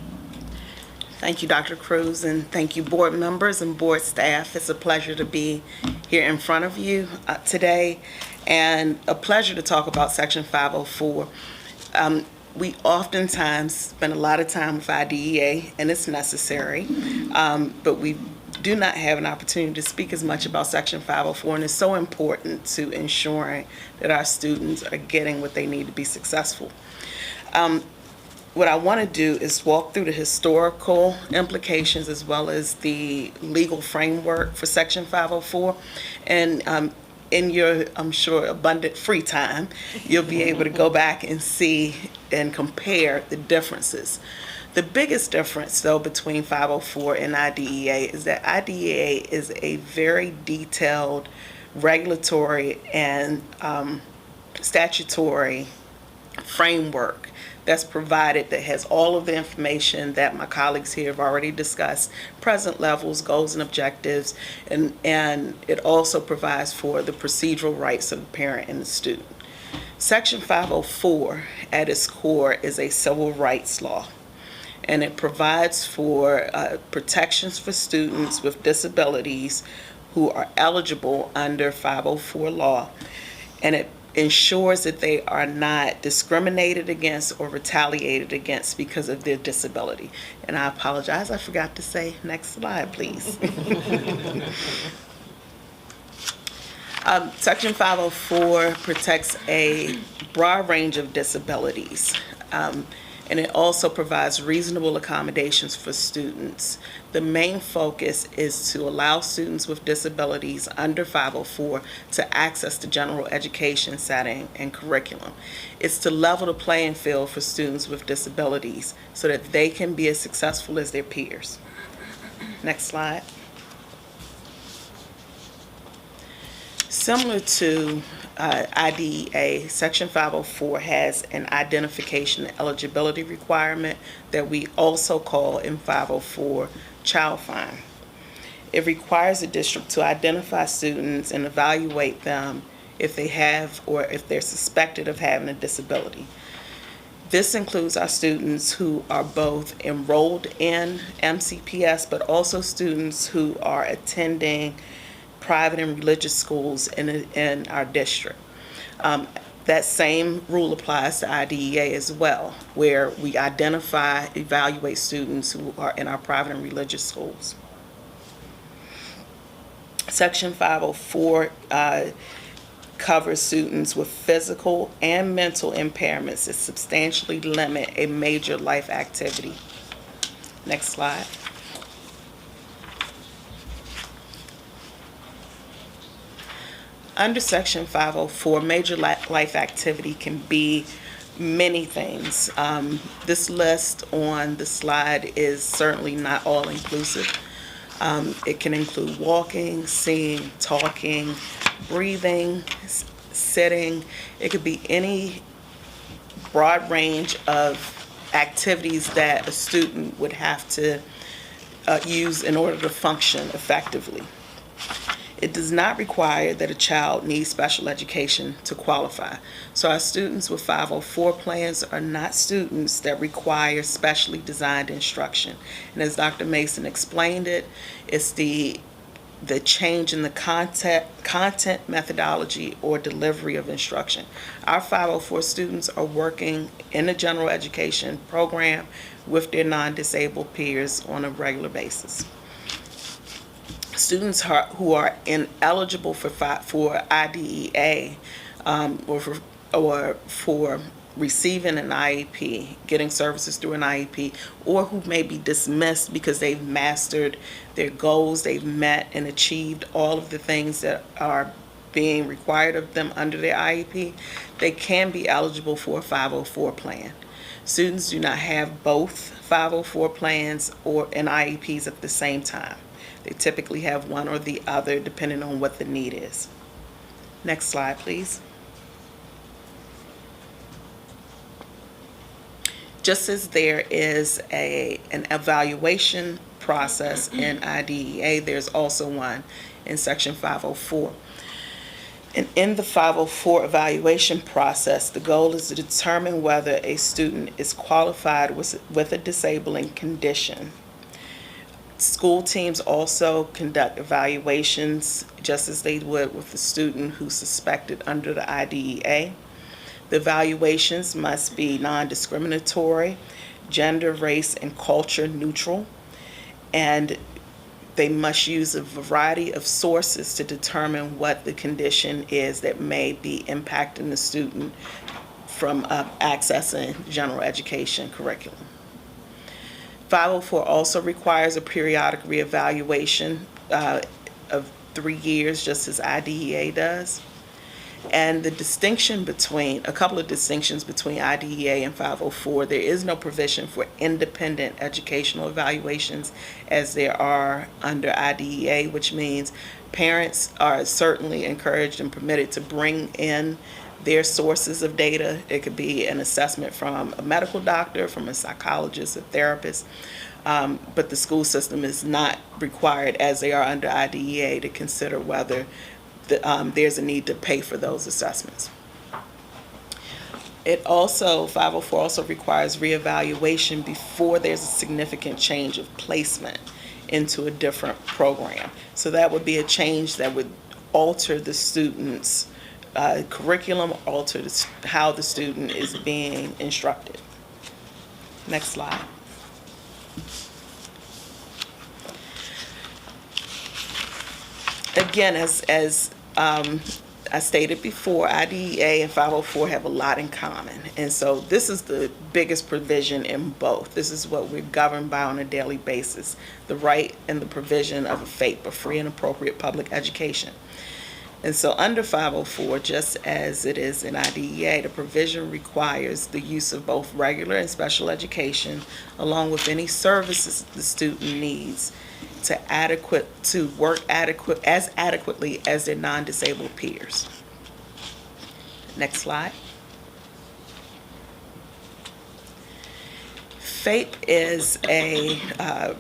Thank you, Dr. Cruz, and thank you, board members and board staff. It's a pleasure to be here in front of you today, and a pleasure to talk about Section 504. We oftentimes spend a lot of time with IDEA, and it's necessary, but we do not have an opportunity to speak as much about Section 504, and it's so important to ensuring that our students are getting what they need to be successful. What I want to do is walk through the historical implications as well as the legal framework for Section 504, and in your, I'm sure, abundant free time, you'll be able to go back and see and compare the differences. The biggest difference, though, between 504 and IDEA is that IDEA is a very detailed regulatory and statutory framework that's provided that has all of the information that my colleagues here have already discussed, present levels, goals and objectives, and it also provides for the procedural rights of the parent and the student. Section 504 at its core is a civil rights law, and it provides for protections for students with disabilities who are eligible under 504 law, and it ensures that they are not discriminated against or retaliated against because of their disability. And I apologize, I forgot to say, next slide, please. Section 504 protects a broad range of disabilities. and it also provides reasonable accommodations for students. The main focus is to allow students with disabilities under 504 to access the general education setting and curriculum. It's to level the playing field for students with disabilities so that they can be as successful as their peers. Next slide. Similar to IDEA, Section 504 has an identification and eligibility requirement that we also call in 504 child find. It requires the district to identify students and evaluate them if they have or if they're suspected of having a disability. This includes our students who are both enrolled in MCPS, but also students who are attending private and religious schools in our district. That same rule applies to IDEA as well, where we identify, evaluate students who are in our private and religious schools. Section 504 covers students with physical and mental impairments that substantially limit a major life activity. Next slide. Under Section 504, major life activity can be many things. This list on the slide is certainly not all-inclusive. It can include walking, seeing, talking, breathing, sitting. It could be any broad range of activities that a student would have to use in order to function effectively. It does not require that a child needs special education to qualify. So our students with 504 plans are not students that require specially designed instruction. And as Dr. Mason explained it, it's the change in the content methodology or delivery of instruction. Our 504 students are working in a general education program with their non-disabled peers on a regular basis. Students who are ineligible for IDEA or for receiving an IEP, getting services through an IEP, or who may be dismissed because they've mastered their goals, they've met and achieved all of the things that are being required of them under their IEP, they can be eligible for a 504 plan. Students do not have both 504 plans and IEPs at the same time. They typically have one or the other depending on what the need is. Next slide, please. Just as there is an evaluation process in IDEA, there's also one in Section 504. And in the 504 evaluation process, the goal is to determine whether a student is qualified with a disabling condition. School teams also conduct evaluations just as they would with a student who's suspected under the IDEA. The evaluations must be non-discriminatory, gender, race, and culture neutral, and they must use a variety of sources to determine what the condition is that may be impacting the student from accessing general education curriculum. 504 also requires a periodic reevaluation of 3 years, just as IDEA does. And the distinction between, a couple of distinctions between IDEA and 504, there is no provision for independent educational evaluations as there are under IDEA, which means parents are certainly encouraged and permitted to bring in their sources of data. It could be an assessment from a medical doctor, from a psychologist, a therapist, but the school system is not required, as they are under IDEA, to consider whether there's a need to pay for those assessments. It also, 504 also requires reevaluation before there's a significant change of placement into a different program. So that would be a change that would alter the student's curriculum, alter how the student is being instructed. Next slide. Again, as I stated before, IDEA and 504 have a lot in common. And so this is the biggest provision in both. This is what we're governed by on a daily basis, the right and the provision of a FAPE, a free and appropriate public education. And so under 504, just as it is in IDEA, the provision requires the use of both regular and special education, along with any services the student needs to work as adequately as their non-disabled peers. Next slide. FAPE is a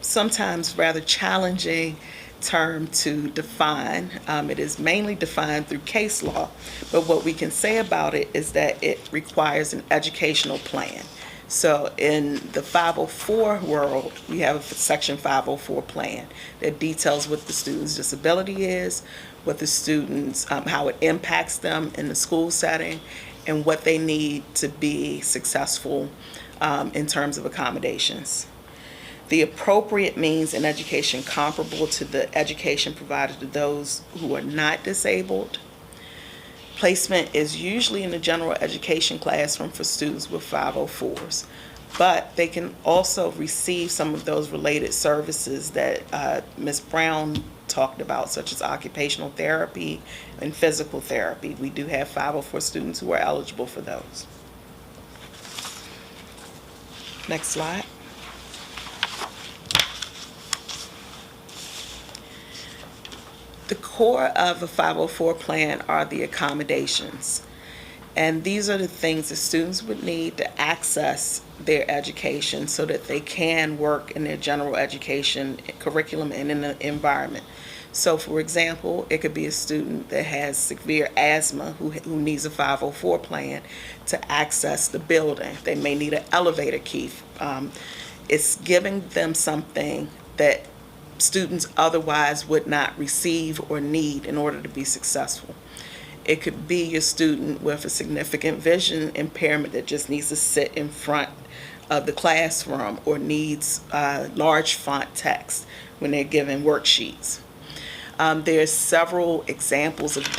sometimes rather challenging term to define. It is mainly defined through case law, but what we can say about it is that it requires an educational plan. So in the 504 world, we have a section 504 plan that details what the student's disability is, what the students, how it impacts them in the school setting, and what they need to be successful in terms of accommodations. The appropriate means an education comparable to the education provided to those who are not disabled. Placement is usually in the general education classroom for students with 504s, but they can also receive some of those related services that Ms. Brown talked about, such as occupational therapy and physical therapy. We do have 504 students who are eligible for those. Next slide. The core of a 504 plan are the accommodations. And these are the things that students would need to access their education so that they can work in their general education curriculum and in the environment. So for example, it could be a student that has severe asthma who needs a 504 plan to access the building. They may need an elevator key. It's giving them something that students otherwise would not receive or need in order to be successful. It could be a student with a significant vision impairment that just needs to sit in front of the classroom or needs large font text when they're given worksheets. There's several examples of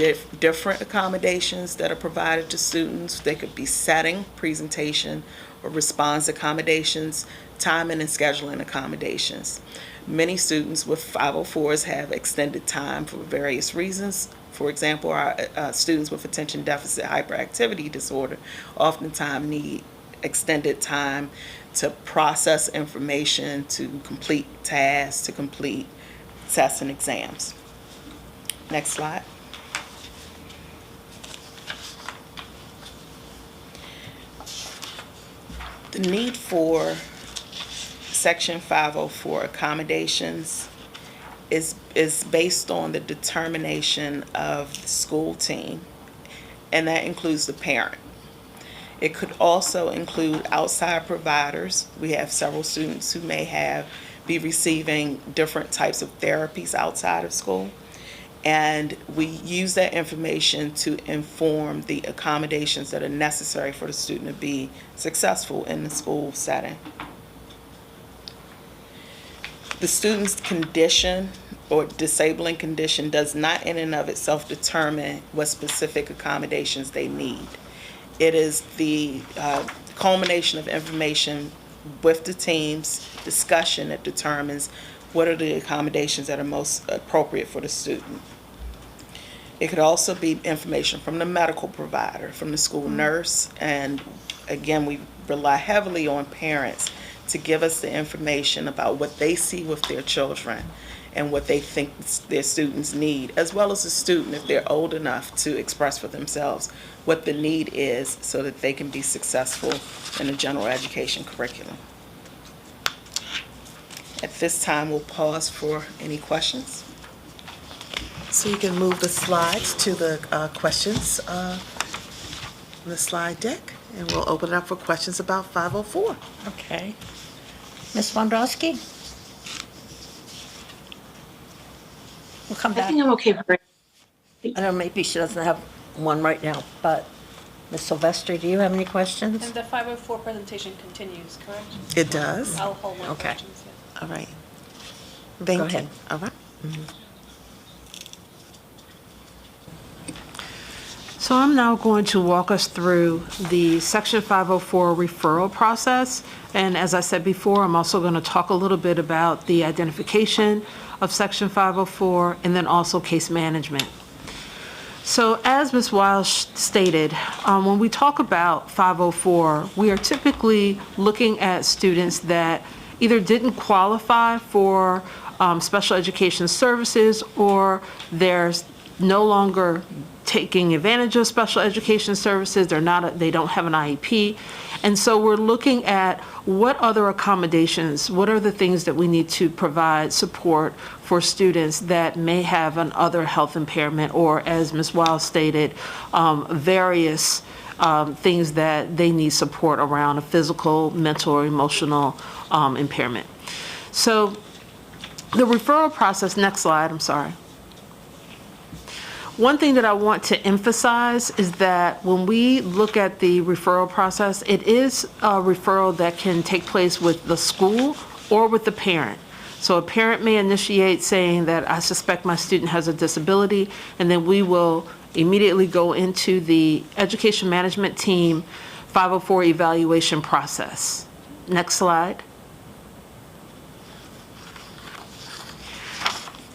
different accommodations that are provided to students. They could be setting, presentation, or response accommodations, timing and scheduling accommodations. Many students with 504s have extended time for various reasons. For example, our students with attention deficit hyperactivity disorder oftentimes need extended time to process information, to complete tasks, to complete tests and exams. Next slide. The need for Section 504 accommodations is based on the determination of the school team, and that includes the parent. It could also include outside providers. We have several students who may be receiving different types of therapies outside of school, and we use that information to inform the accommodations that are necessary for the student to be successful in the school setting. The student's condition or disabling condition does not in and of itself determine what specific accommodations they need. It is the culmination of information with the team's discussion that determines what are the accommodations that are most appropriate for the student. It could also be information from the medical provider, from the school nurse, and again, we rely heavily on parents to give us the information about what they see with their children and what they think their students need, as well as the student, if they're old enough to express for themselves what the need is so that they can be successful in the general education curriculum. At this time, we'll pause for any questions. So you can move the slides to the questions on the slide deck, and we'll open it up for questions about 504. Okay. Ms. Wondrowski? We'll come back. I think I'm okay for it. I don't know, maybe she doesn't have one right now, but Ms. Silvestri, do you have any questions? And the 504 presentation continues, correct? It does? I'll hold my Okay. questions. Yeah. All right. Thank Go you. ahead. All right. So I'm now going to walk us through the Section 504 referral process. And as I said before, I'm also going to talk a little bit about the identification of Section 504 and then also case management. So as Ms. Wiles stated, when we talk about 504, we are typically looking at students that either didn't qualify for special education services, or they're no longer taking advantage of special education services. They don't have an IEP. And so we're looking at what other accommodations, what are the things that we need to provide support for students that may have an other health impairment, or as Ms. Wiles stated, various things that they need support around, a physical, mental, or emotional impairment. So the referral process, next slide, I'm sorry. One thing that I want to emphasize is that when we look at the referral process, it is a referral that can take place with the school or with the parent. So a parent may initiate saying that I suspect my student has a disability, and then we will immediately go into the education management team 504 evaluation process. Next slide.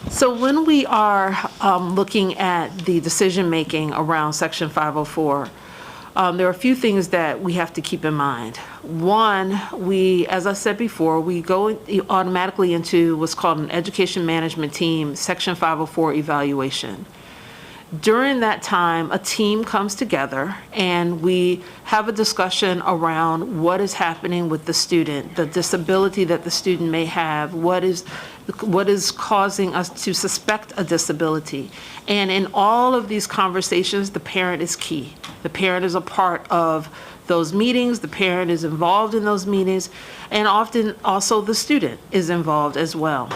So when we are looking at the decision-making around Section 504, there are a few things that we have to keep in mind. One, as I said before, we go automatically into what's called an education management team, Section 504 evaluation. During that time, a team comes together and we have a discussion around what is happening with the student, the disability that the student may have, what is causing us to suspect a disability. And in all of these conversations, the parent is key. The parent is a part of those meetings, the parent is involved in those meetings, and often also the student is involved as well.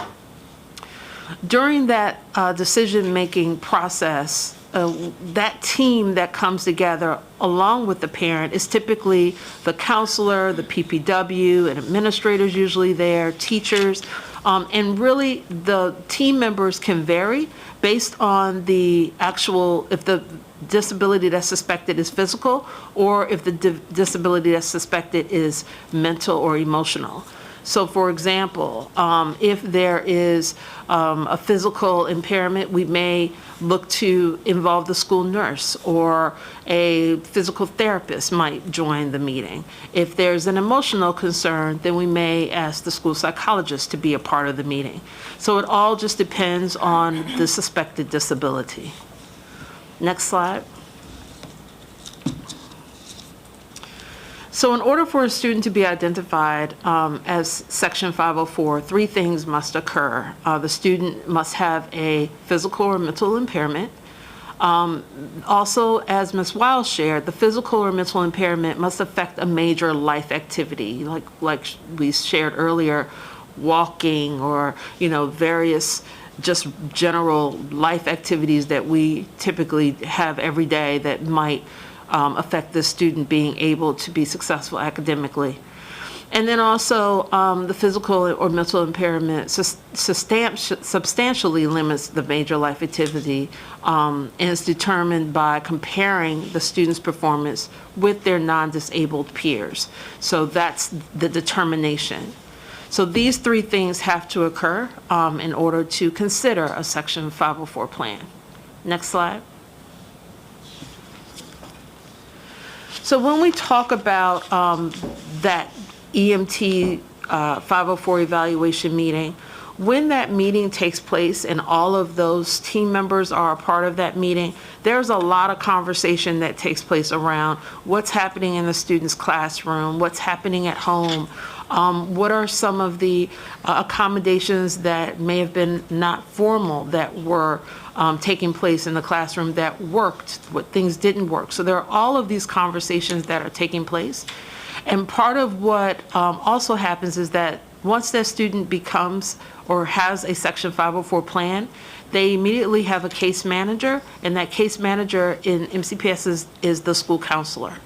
During that decision-making process, that team that comes together along with the parent is typically the counselor, the PPW, and administrators usually there, teachers, and really the team members can vary based on the actual, if the disability that's suspected is physical, or if the disability that's suspected is mental or emotional. So for example, if there is a physical impairment, we may look to involve the school nurse, or a physical therapist might join the meeting. If there's an emotional concern, then we may ask the school psychologist to be a part of the meeting. So it all just depends on the suspected disability. Next slide. So in order for a student to be identified as Section 504, three things must occur. The student must have a physical or mental impairment. Also, as Ms. Wiles shared, the physical or mental impairment must affect a major life activity, like we shared earlier, walking, or various just general life activities that we typically have every day that might affect the student being able to be successful academically. And then also the physical or mental impairment substantially limits the major life activity and is determined by comparing the student's performance with their non-disabled peers. So that's the determination. So these three things have to occur in order to consider a Section 504 plan. Next slide. So when we talk about that EMT 504 evaluation meeting, when that meeting takes place and all of those team members are a part of that meeting, there's a lot of conversation that takes place around what's happening in the student's classroom, what's happening at home, what are some of the accommodations that may have been not formal that were taking place in the classroom that worked, what things didn't work. So there are all of these conversations that are taking place. And part of what also happens is that once that student becomes or has a Section 504 plan, they immediately have a case manager, and that case manager in MCPS is the school counselor.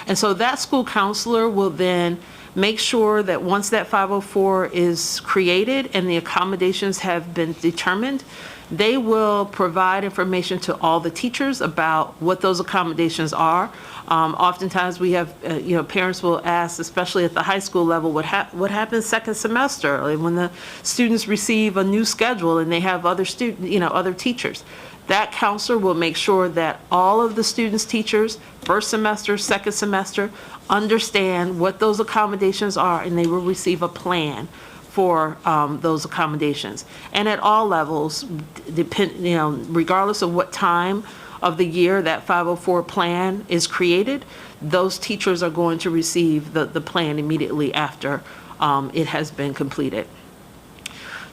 And so that school counselor will then make sure that once that 504 is created and the accommodations have been determined, They will provide information to all the teachers about what those accommodations are. Oftentimes we have, parents will ask, especially at the high school level, what happens second semester, like when the students receive a new schedule and they have other other teachers. That counselor will make sure that all of the students' teachers, first semester, second semester, understand what those accommodations are, and they will receive a plan for those accommodations. And at all levels, regardless of what time of the year that 504 plan is created, those teachers are going to receive the plan immediately after it has been completed.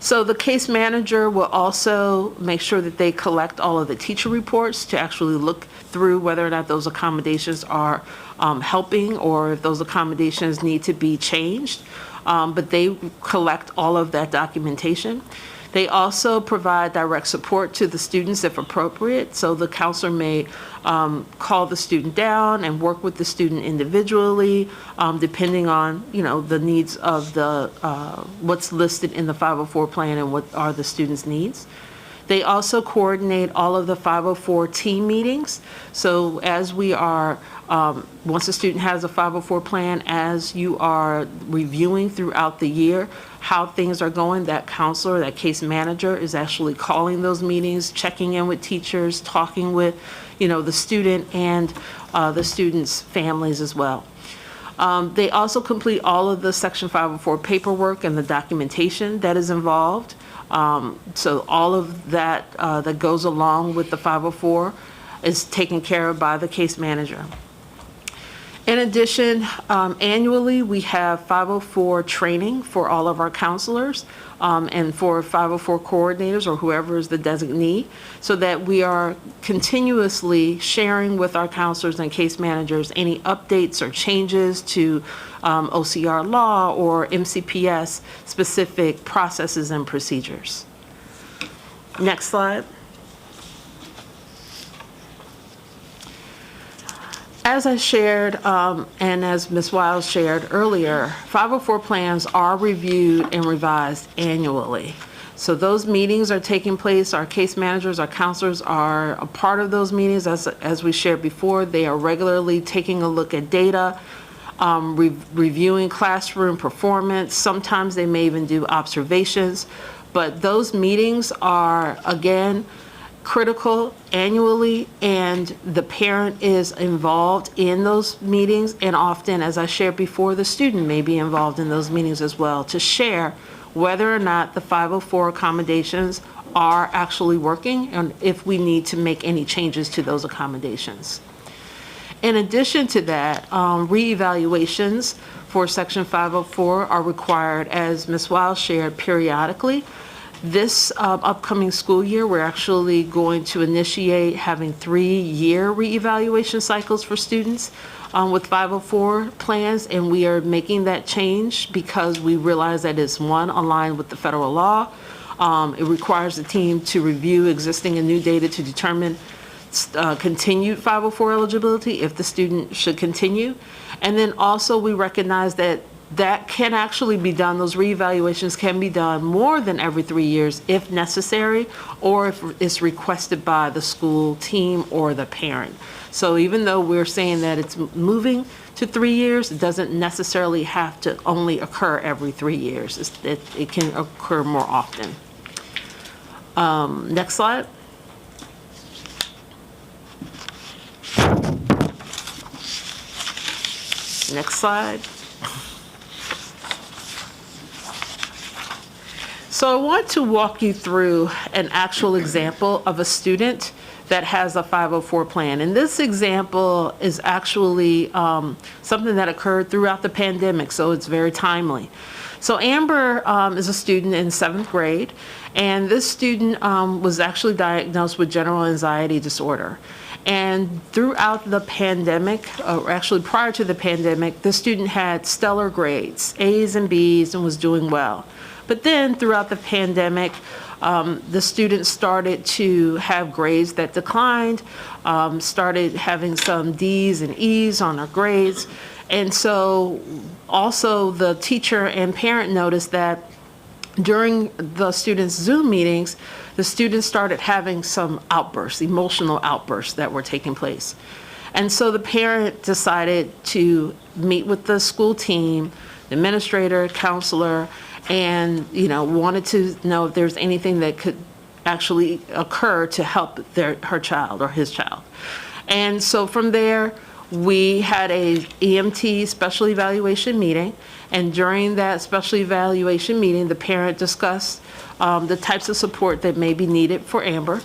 So the case manager will also make sure that they collect all of the teacher reports to actually look through whether or not those accommodations are helping or if those accommodations need to be changed. But they collect all of that documentation. They also provide direct support to the students if appropriate. So the counselor may call the student down and work with the student individually, depending on the needs of the what's listed in the 504 plan and what are the student's needs. They also coordinate all of the 504 team meetings. So as we are, once a student has a 504 plan, as you are reviewing throughout the year how things are going, that counselor, that case manager is actually calling those meetings, checking in with teachers, talking with, the student and the students' families as well. They also complete all of the Section 504 paperwork and the documentation that is involved. So all of that that goes along with the 504 is taken care of by the case manager. In addition, annually we have 504 training for all of our counselors and for 504 coordinators or whoever is the designee, so that we are continuously sharing with our counselors and case managers any updates or changes to OCR law or MCPS specific processes and procedures. Next slide. As I shared, and as Ms. Wiles shared earlier, 504 plans are reviewed and revised annually. So those meetings are taking place. Our case managers, our counselors are a part of those meetings. As we shared before, they are regularly taking a look at data, reviewing classroom performance. Sometimes they may even do observations. But those meetings are, again, critical annually, and the parent is involved in those meetings, and often, as I shared before, the student may be involved in those meetings as well to share whether or not the 504 accommodations are actually working and if we need to make any changes to those accommodations. In addition to that, reevaluations for Section 504 are required, as Ms. Wiles shared, periodically. This upcoming school year, we're actually going to initiate having 3-year reevaluation cycles for students with 504 plans, and we are making that change because we realize that it's, one, aligned with the federal law. It requires the team to review existing and new data to determine continued 504 eligibility if the student should continue. And then also we recognize that can actually be done, those reevaluations can be done more than every 3 years if necessary, or if it's requested by the school team or the parent. So even though we're saying that it's moving to 3 years, it doesn't necessarily have to only occur every 3 years. It can occur more often. Next slide. Next slide. So I want to walk you through an actual example of a student that has a 504 plan. And this example is actually something that occurred throughout the pandemic, so it's very timely. So Amber is a student in 7th grade, and this student was actually diagnosed with general anxiety disorder. And throughout the pandemic, or actually prior to the pandemic, the student had stellar grades, A's and B's, and was doing well. But then throughout the pandemic, the student started to have grades that declined, started having some D's and E's on her grades. And so also the teacher and parent noticed that during the students' Zoom meetings, the students started having some outbursts, emotional outbursts that were taking place. And so the parent decided to meet with the school team, the administrator, counselor, and wanted to know if there's anything that could actually occur to help her child or his child. And so from there, we had a EMT special evaluation meeting, and during that special evaluation meeting, the parent discussed the types of support that may be needed for Amber.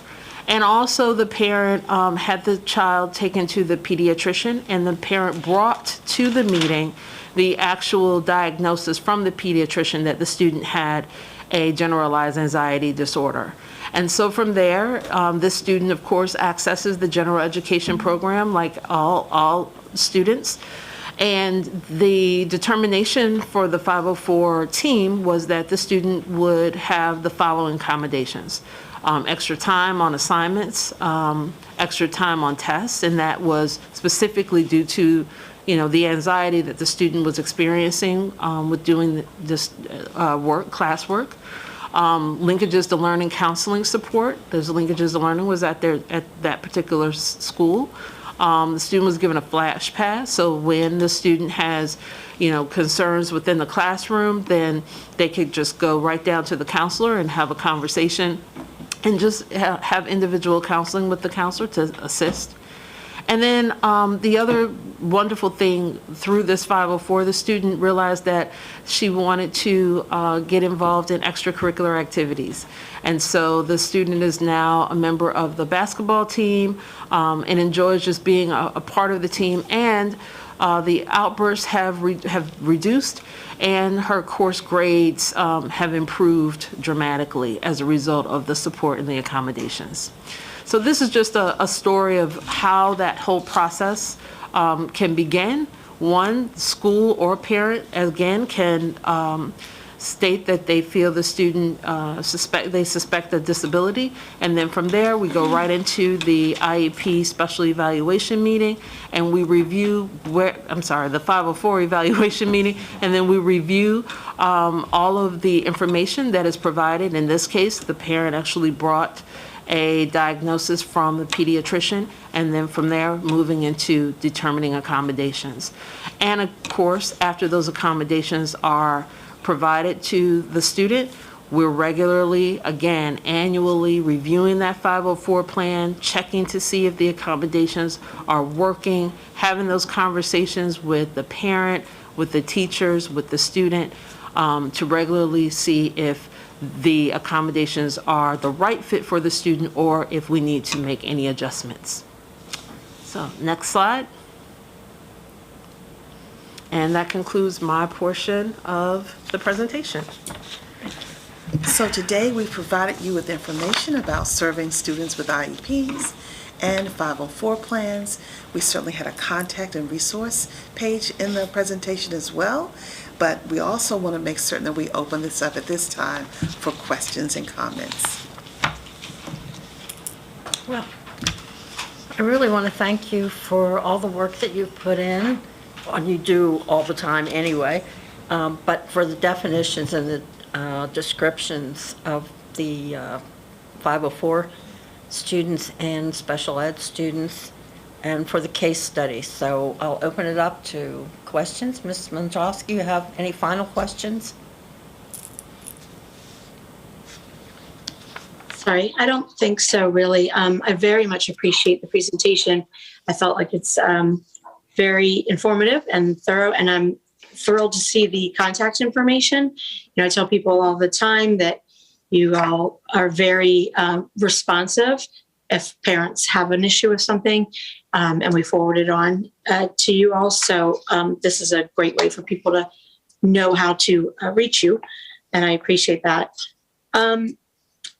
And also the parent had the child taken to the pediatrician, and the parent brought to the meeting the actual diagnosis from the pediatrician that the student had a generalized anxiety disorder. And so from there, this student, of course, accesses the general education program like all students. And the determination for the 504 team was that the student would have the following accommodations: extra time on assignments, extra time on tests, and that was specifically due to the anxiety that the student was experiencing with doing this classwork. Linkages to learning counseling support. Those linkages to learning was at that particular school. The student was given a flash pass, so when the student has concerns within the classroom, then they could just go right down to the counselor and have a conversation and just have individual counseling with the counselor to assist. And then the other wonderful thing through this 504, the student realized that she wanted to get involved in extracurricular activities. And so the student is now a member of the basketball team and enjoys just being a part of the team. And the outbursts have reduced, and her course grades have improved dramatically as a result of the support and the accommodations. So this is just a story of how that whole process can begin. One, school or parent, again, can state that they feel the student suspect a disability, and then from there we go right into the IEP special evaluation meeting, and we review the 504 evaluation meeting, and then we review all of the information that is provided. In this case, the parent actually brought a diagnosis from the pediatrician, and then from there moving into determining accommodations. And of course, after those accommodations are provided to the student, we're regularly, again, annually reviewing that 504 plan, checking to see if the accommodations are working, having those conversations with the parent, with the teachers, with the student, to regularly see if the accommodations are the right fit for the student or if we need to make any adjustments. So next slide. And that concludes my portion of the presentation. So today we provided you with information about serving students with IEPs and 504 plans. We certainly had a contact and resource page in the presentation as well, but we also want to make certain that we open this up at this time for questions and comments. Well, I really want to thank you for all the work that you've put in, and you do all the time anyway, but for the definitions and the descriptions of the 504 students and special ed students, and for the case study. So I'll open it up to questions. Ms. Mandrowski, you have any final questions? Sorry, I don't think so, really. I very much appreciate the presentation. I felt like it's very informative and thorough, and I'm thrilled to see the contact information. I tell people all the time that you all are very responsive if parents have an issue with something, and we forward it on to you all. So this is a great way for people to know how to reach you, and I appreciate that.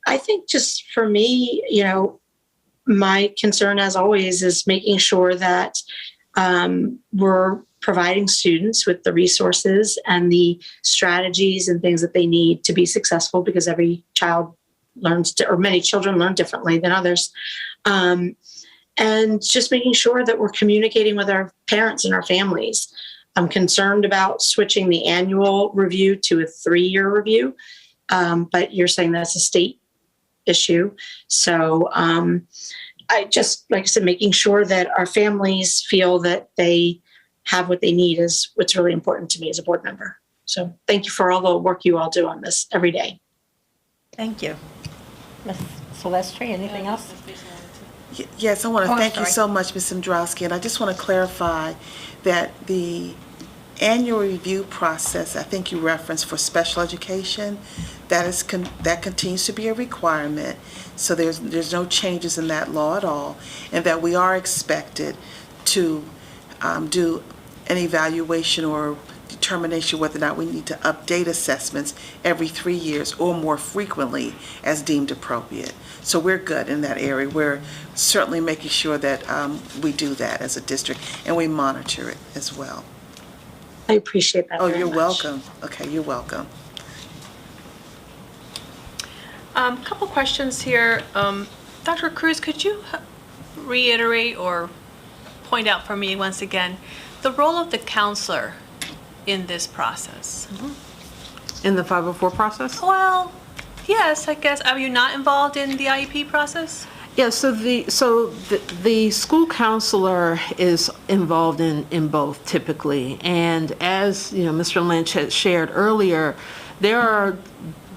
I think just for me, my concern, as always, is making sure that we're providing students with the resources and the strategies and things that they need to be successful, because every child learns, or many children learn differently than others. And just making sure that we're communicating with our parents and our families. I'm concerned about switching the annual review to a 3-year review. but you're saying that's a state issue. So I just, like I said, making sure that our families feel that they have what they need is what's really important to me as a board member. So thank you for all the work you all do on this every day. Thank you. Ms. Silvestri, anything else? Yes, I want to Oh, thank you sorry. so much, Ms. Zimbrowski, and I just want to clarify that the annual review process, I think you referenced for special education, that continues to be a requirement, so there's no changes in that law at all, and that we are expected to do an evaluation or determination whether or not we need to update assessments every 3 years or more frequently as deemed appropriate. So we're good in that area. We're certainly making sure that we do that as a district, and we monitor it as well. I appreciate that. Oh, very you're much. welcome. Okay, you're welcome. Couple questions here. Dr. Cruz, could you reiterate or point out for me once again the role of the counselor in this process? In the 504 process? Well, yes, I guess. Are you not involved in the IEP process? Yeah, so the school counselor is involved in both typically, and as you know, Mr. Lynch had shared earlier, there are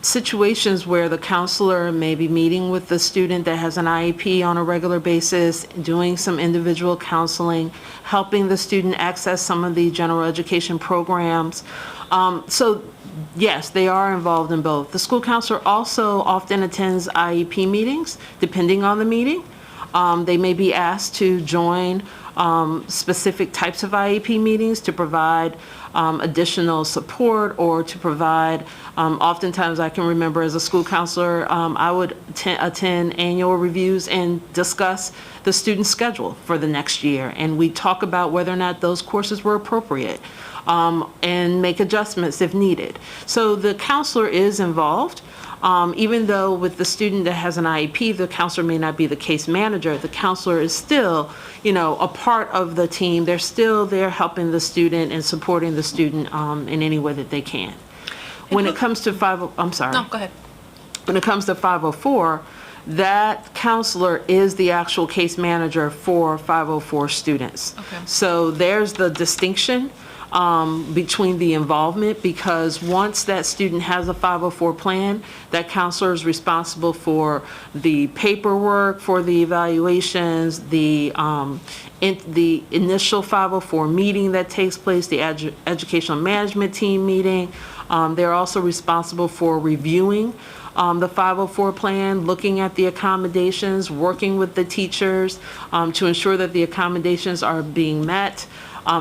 situations where the counselor may be meeting with the student that has an IEP on a regular basis, doing some individual counseling, helping the student access some of the general education programs. So yes, they are involved in both. The school counselor also often attends IEP meetings, depending on the meeting. They may be asked to join specific types of IEP meetings to provide additional support or to provide, oftentimes I can remember as a school counselor, I would attend annual reviews and discuss the student schedule for the next year. And we talk about whether or not those courses were appropriate and make adjustments if needed. So the counselor is involved. Even though with the student that has an IEP, the counselor may not be the case manager, the counselor is still, you know, a part of the team. They're still there helping the student and supporting the student in any way that they can. When it comes to I'm sorry. No, go ahead. When it comes to 504, that counselor is the actual case manager for 504 students. Okay. So there's the distinction between the involvement, because once that student has a 504 plan, that counselor is responsible for the paperwork, for the evaluations, the initial 504 meeting that takes place, the educational management team meeting. They're also responsible for reviewing the 504 plan, looking at the accommodations, working with the teachers to ensure that the accommodations are being met.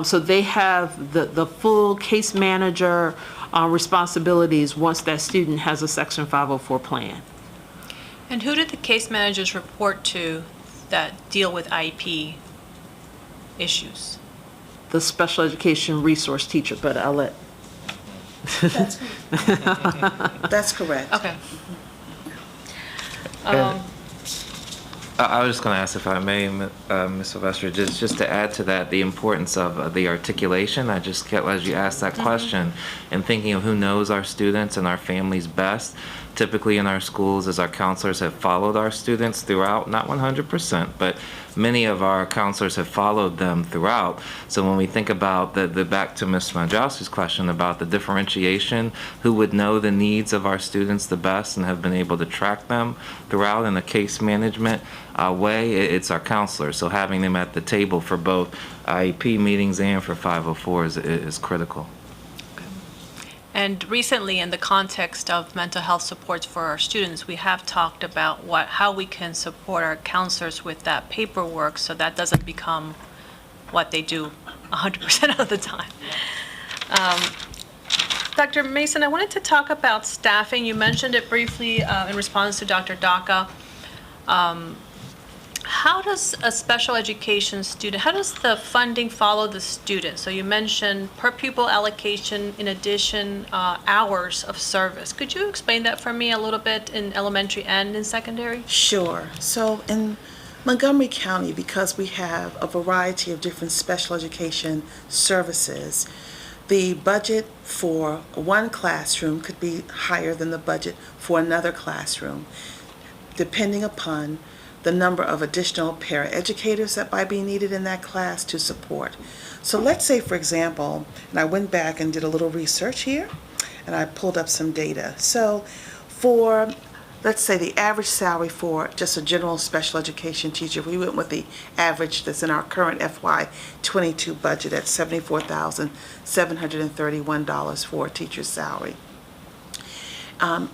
So they have the full case manager responsibilities once that student has a Section 504 plan. And who did the case managers report to that deal with IEP issues? The special education resource teacher, but I'll let. That's correct. Okay. I was just going to ask if I may, Ms. Sylvester, just to add to that, the importance of the articulation. I just kept, as you asked that question, and thinking of who knows our students and our families best. Typically in our schools, as our counselors have followed our students throughout, not 100%, but many of our counselors have followed them throughout. So when we think about the back to Ms. Mandrowski's question about the differentiation, who would know the needs of our students the best and have been able to track them throughout in a case management way, it's our counselors. So having them at the table for both IEP meetings and for 504 is critical. And recently, in the context of mental health supports for our students, we have talked about how we can support our counselors with that paperwork so that doesn't become what they do 100% of the time. Dr. Mason, I wanted to talk about staffing. You mentioned it briefly in response to Dr. Daca. How does a special education student, how does the funding follow the student? So you mentioned per pupil allocation, in addition, hours of service. Could you explain that for me a little bit in elementary and in secondary? Sure. So in Montgomery County, because we have a variety of different special education services, The budget for one classroom could be higher than the budget for another classroom, depending upon the number of additional paraeducators that might be needed in that class to support. So let's say, for example, and I went back and did a little research here, and I pulled up some data. So for, let's say, the average salary for just a general special education teacher, we went with the average that's in our current FY22 budget at $74,731 for a teacher's salary.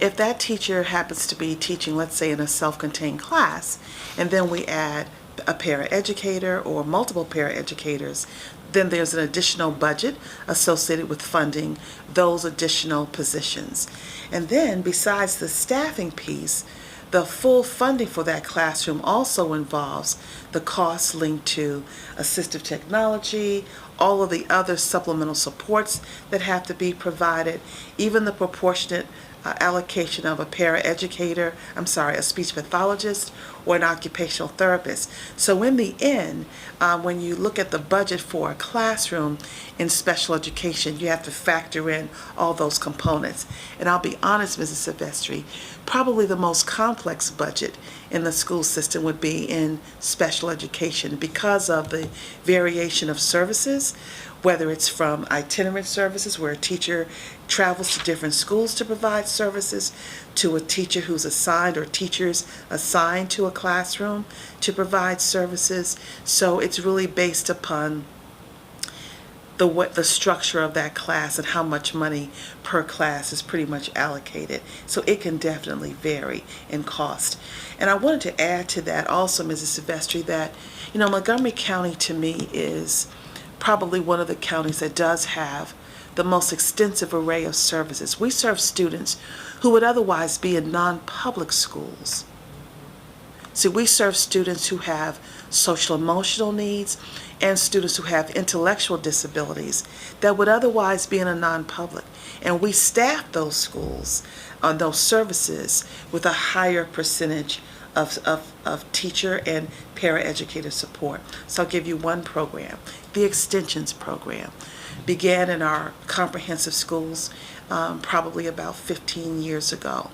If that teacher happens to be teaching, let's say, in a self-contained class, and then we add a paraeducator or multiple paraeducators, then there's an additional budget associated with funding those additional positions. And then, besides the staffing piece, the full funding for that classroom also involves the costs linked to assistive technology, all of the other supplemental supports that have to be provided, even the proportionate allocation of a paraeducator, a speech pathologist, or an occupational therapist. So in the end, when you look at the budget for a classroom in special education, you have to factor in all those components. And I'll be honest, Mrs. Silvestri, probably the most complex budget in the school system would be in special education because of the variation of services, whether it's from itinerant services where a teacher travels to different schools to provide services, to a teacher who's assigned or teachers assigned to a classroom to provide services. So it's really based upon the structure of that class and how much money per class is pretty much allocated. So it can definitely vary in cost. And I wanted to add to that also, Mrs. Silvestri, that, Montgomery County to me is probably one of the counties that does have the most extensive array of services. We serve students who would otherwise be in non-public schools. See, we serve students who have social emotional needs and students who have intellectual disabilities that would otherwise be in a non-public. And we staff those schools on those services with a higher percentage of teacher and paraeducator support. So I'll give you one program. The Extensions program began in our comprehensive schools probably about 15 years ago.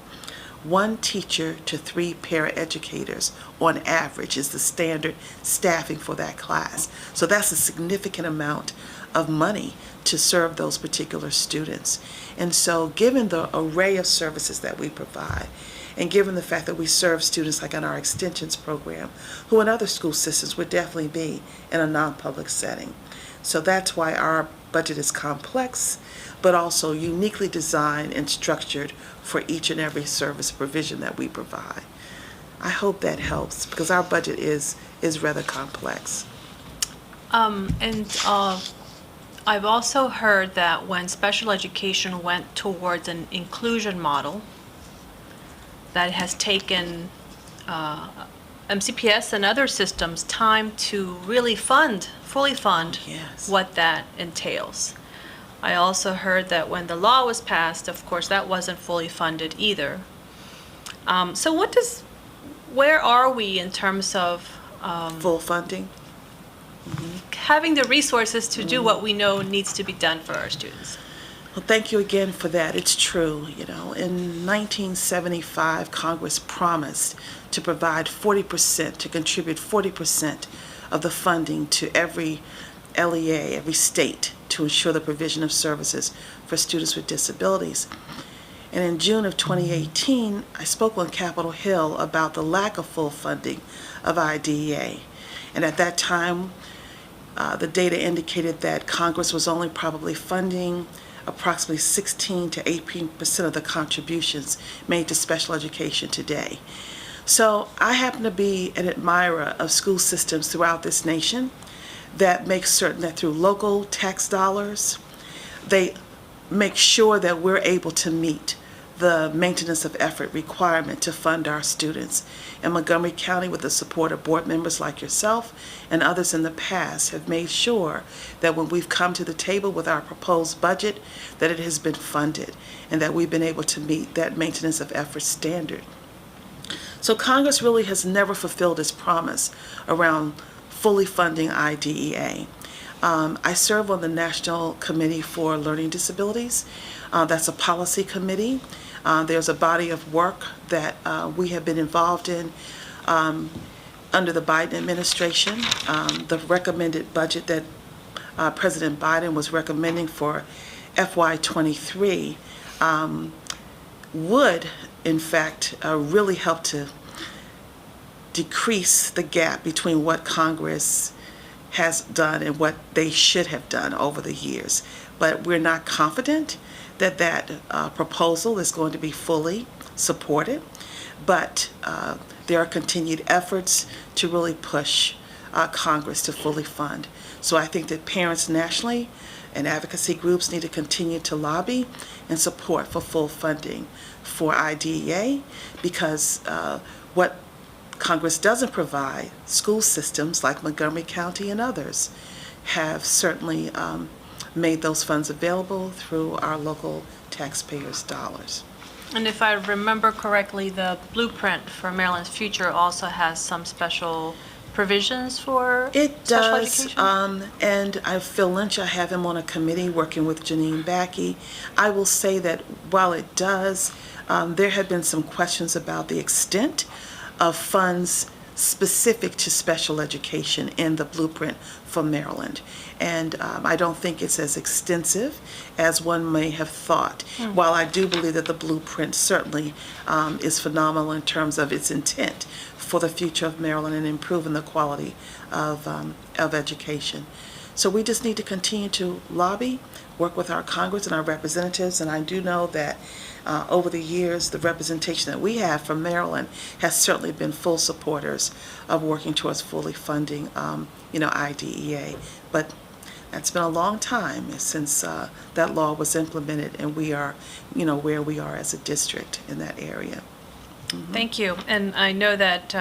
1 teacher to 3 paraeducators on average is the standard staffing for that class. So that's a significant amount of money to serve those particular students. And so given the array of services that we provide, and given the fact that we serve students like in our Extensions program, who in other school systems would definitely be in a non-public setting. So that's why our budget is complex, but also uniquely designed and structured for each and every service provision that we provide. I hope that helps because our budget is rather complex. I've also heard that when special education went towards an inclusion model, that has taken MCPS and other systems time to really fully fund what that entails. I also heard that when the law was passed, of course, that wasn't fully funded either. So where are we in terms of full funding? Having the resources to do what we know needs to be done for our students? Well, thank you again for that. It's true. In 1975, Congress promised to provide 40%, to contribute 40% of the funding to every LEA, every state, to ensure the provision of services for students with disabilities. And in June of 2018, I spoke on Capitol Hill about the lack of full funding of IDEA. And at that time, the data indicated that Congress was only probably funding approximately 16 to 18% of the contributions made to special education today. So I happen to be an admirer of school systems throughout this nation that make certain that through local tax dollars, they make sure that we're able to meet the maintenance of effort requirement to fund our students. And Montgomery County, with the support of board members like yourself and others in the past, have made sure that when we've come to the table with our proposed budget, that it has been funded and that we've been able to meet that maintenance of effort standard. So Congress really has never fulfilled its promise around fully funding IDEA. I serve on the National Committee for Learning Disabilities. That's a policy committee. There's a body of work that we have been involved in under the Biden administration. The recommended budget that President Biden was recommending for FY23 would, in fact, really help to decrease the gap between what Congress has done and what they should have done over the years. But we're not confident that that proposal is going to be fully supported. But there are continued efforts to really push Congress to fully fund. So I think that parents nationally and advocacy groups need to continue to lobby and support for full funding for IDEA, because what Congress doesn't provide, school systems like Montgomery County and others have certainly made those funds available through our local taxpayers' dollars. And if I remember correctly, the blueprint for Maryland's future also has some special provisions for special education? And Phil Lynch, I have him on a committee working with Janine Backey. I will say that while it does, there have been some questions about the extent of funds specific to special education in the blueprint for Maryland. And I don't think it's as extensive as one may have thought. While I do believe that the blueprint certainly is phenomenal in terms of its intent for the future of Maryland and improving the quality of education. So we just need to continue to lobby, work with our Congress and our representatives, and I do know that over the years, the representation that we have from Maryland has certainly been full supporters of working towards fully funding, IDEA. But that's been a long time since that law was implemented, and we are, where we are as a district in that area. Mm-hmm. Thank you. And I know that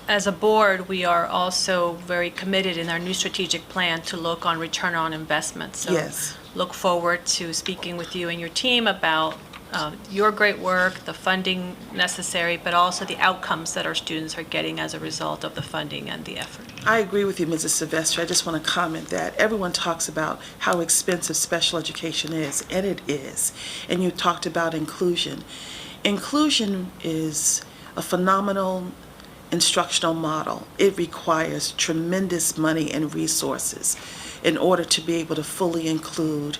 as a board, we are also very committed in our new strategic plan to look on return on investment. So yes. Look forward to speaking with you and your team about your great work, the funding necessary, but also the outcomes that our students are getting as a result of the funding and the effort. I agree with you, Mrs. Sylvester. I just want to comment that everyone talks about how expensive special education is, and it is. And you talked about inclusion. Inclusion is a phenomenal instructional model. It requires tremendous money and resources in order to be able to fully include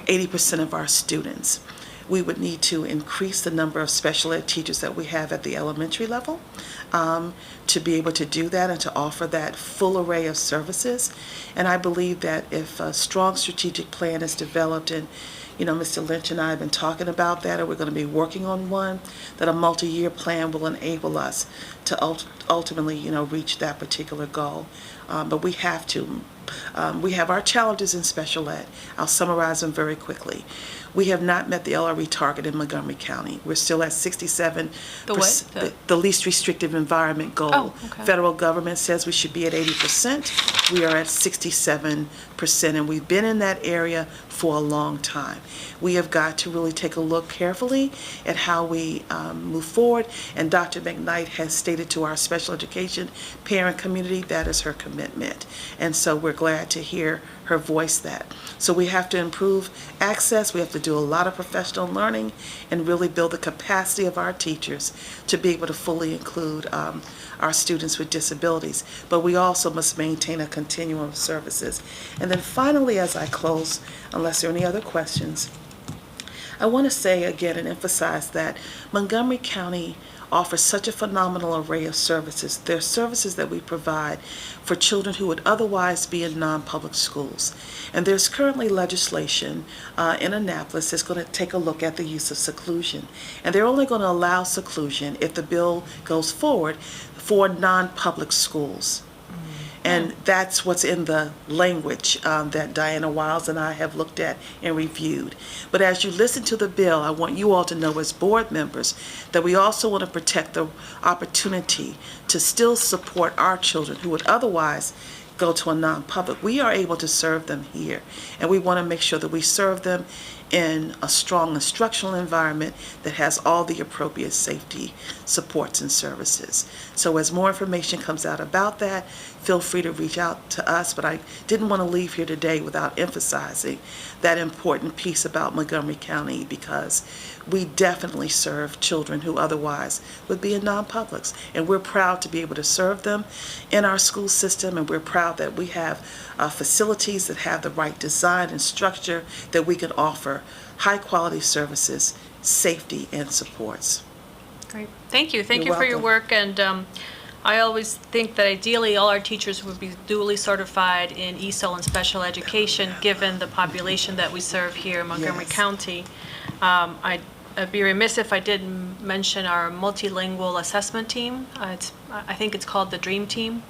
80% of our students. We would need to increase the number of special ed teachers that we have at the elementary level to be able to do that and to offer that full array of services. And I believe that if a strong strategic plan is developed, and Mr. Lynch and I have been talking about that, and we're going to be working on one, that a multi-year plan will enable us to ultimately, reach that particular goal. But we have to. We have our challenges in special ed. I'll summarize them very quickly. We have not met the LRE target in Montgomery County. We're still at 67%. The least restrictive environment goal. Oh, okay. Federal government says we should be at 80%. We are at 67%, and we've been in that area for a long time. We have got to really take a look carefully at how we move forward, and Dr. McKnight has stated to our special education parent community that is her commitment. And so we're glad to hear her voice that. So we have to improve access, we have to do a lot of professional learning, and really build the capacity of our teachers to be able to fully include our students with disabilities. But we also must maintain a continuum of services. And then finally, as I close, unless there are any other questions, I want to say again and emphasize that Montgomery County offers such a phenomenal array of services. There are services that we provide for children who would otherwise be in non-public schools. And there's currently legislation in Annapolis that's going to take a look at the use of seclusion. And they're only going to allow seclusion if the bill goes forward for non-public schools. And that's what's in the language that Diana Wiles and I have looked at and reviewed. But as you listen to the bill, I want you all to know as board members that we also want to protect the opportunity to still support our children who would otherwise go to a non-public, we are able to serve them here. And we want to make sure that we serve them in a strong instructional environment that has all the appropriate safety supports and services. So as more information comes out about that, feel free to reach out to us, but I didn't want to leave here today without emphasizing that important piece about Montgomery County, because we definitely serve children who otherwise would be in non-publics. And we're proud to be able to serve them in our school system, and we're proud that we have facilities that have the right design and structure that we can offer high-quality services, safety, and supports. Great. Thank you. Thank You're you for your welcome. work. And I always think that ideally all our teachers would be duly certified in ESOL and special education, given the population that we serve here in Montgomery Yes. County. I'd be remiss if I didn't mention our multilingual assessment team. I think it's called the Dream Team,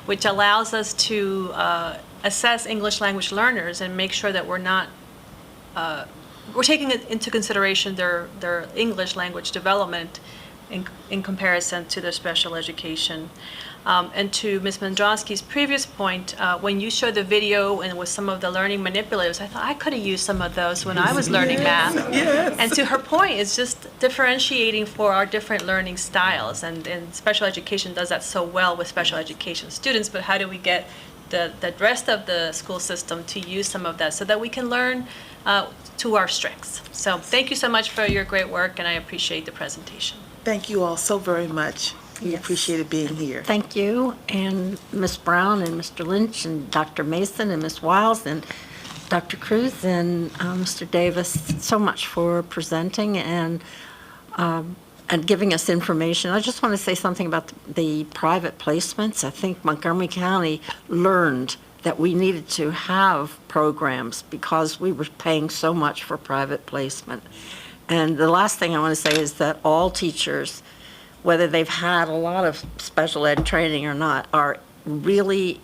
which allows us to assess English language learners and make sure that we're taking into consideration their English language development in comparison to their special education. And to Ms. Mandrowski's previous point, when you showed the video and with some of the learning manipulators, I thought I could have used some of those when I was learning math. Yes. And to her point, it's just differentiating for our different learning styles. And special education does that so well with special education students, but how do we get the rest of the school system to use some of that so that we can learn to our strengths? So thank you so much for your great work, and I appreciate the presentation. Thank you all so very much. We Yes. appreciated being here. Thank you, and Ms. Brown, and Mr. Lynch, and Dr. Mason, and Ms. Wiles, and Dr. Cruz, and Mr. Davis, so much for presenting and giving us information. I just want to say something about the private placements. I think Montgomery County learned that we needed to have programs because we were paying so much for private placement. And the last thing I want to say is that all teachers, whether they've had a lot of special ed training or not, are really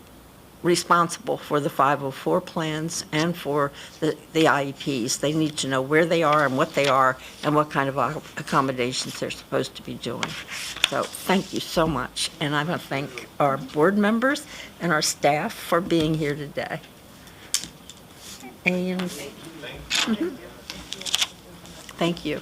responsible for the 504 plans and for the IEPs. They need to know where they are and what what kind of accommodations they're supposed to be doing. So thank you so much. And I want to thank our board members and our staff for being here today. And thank you.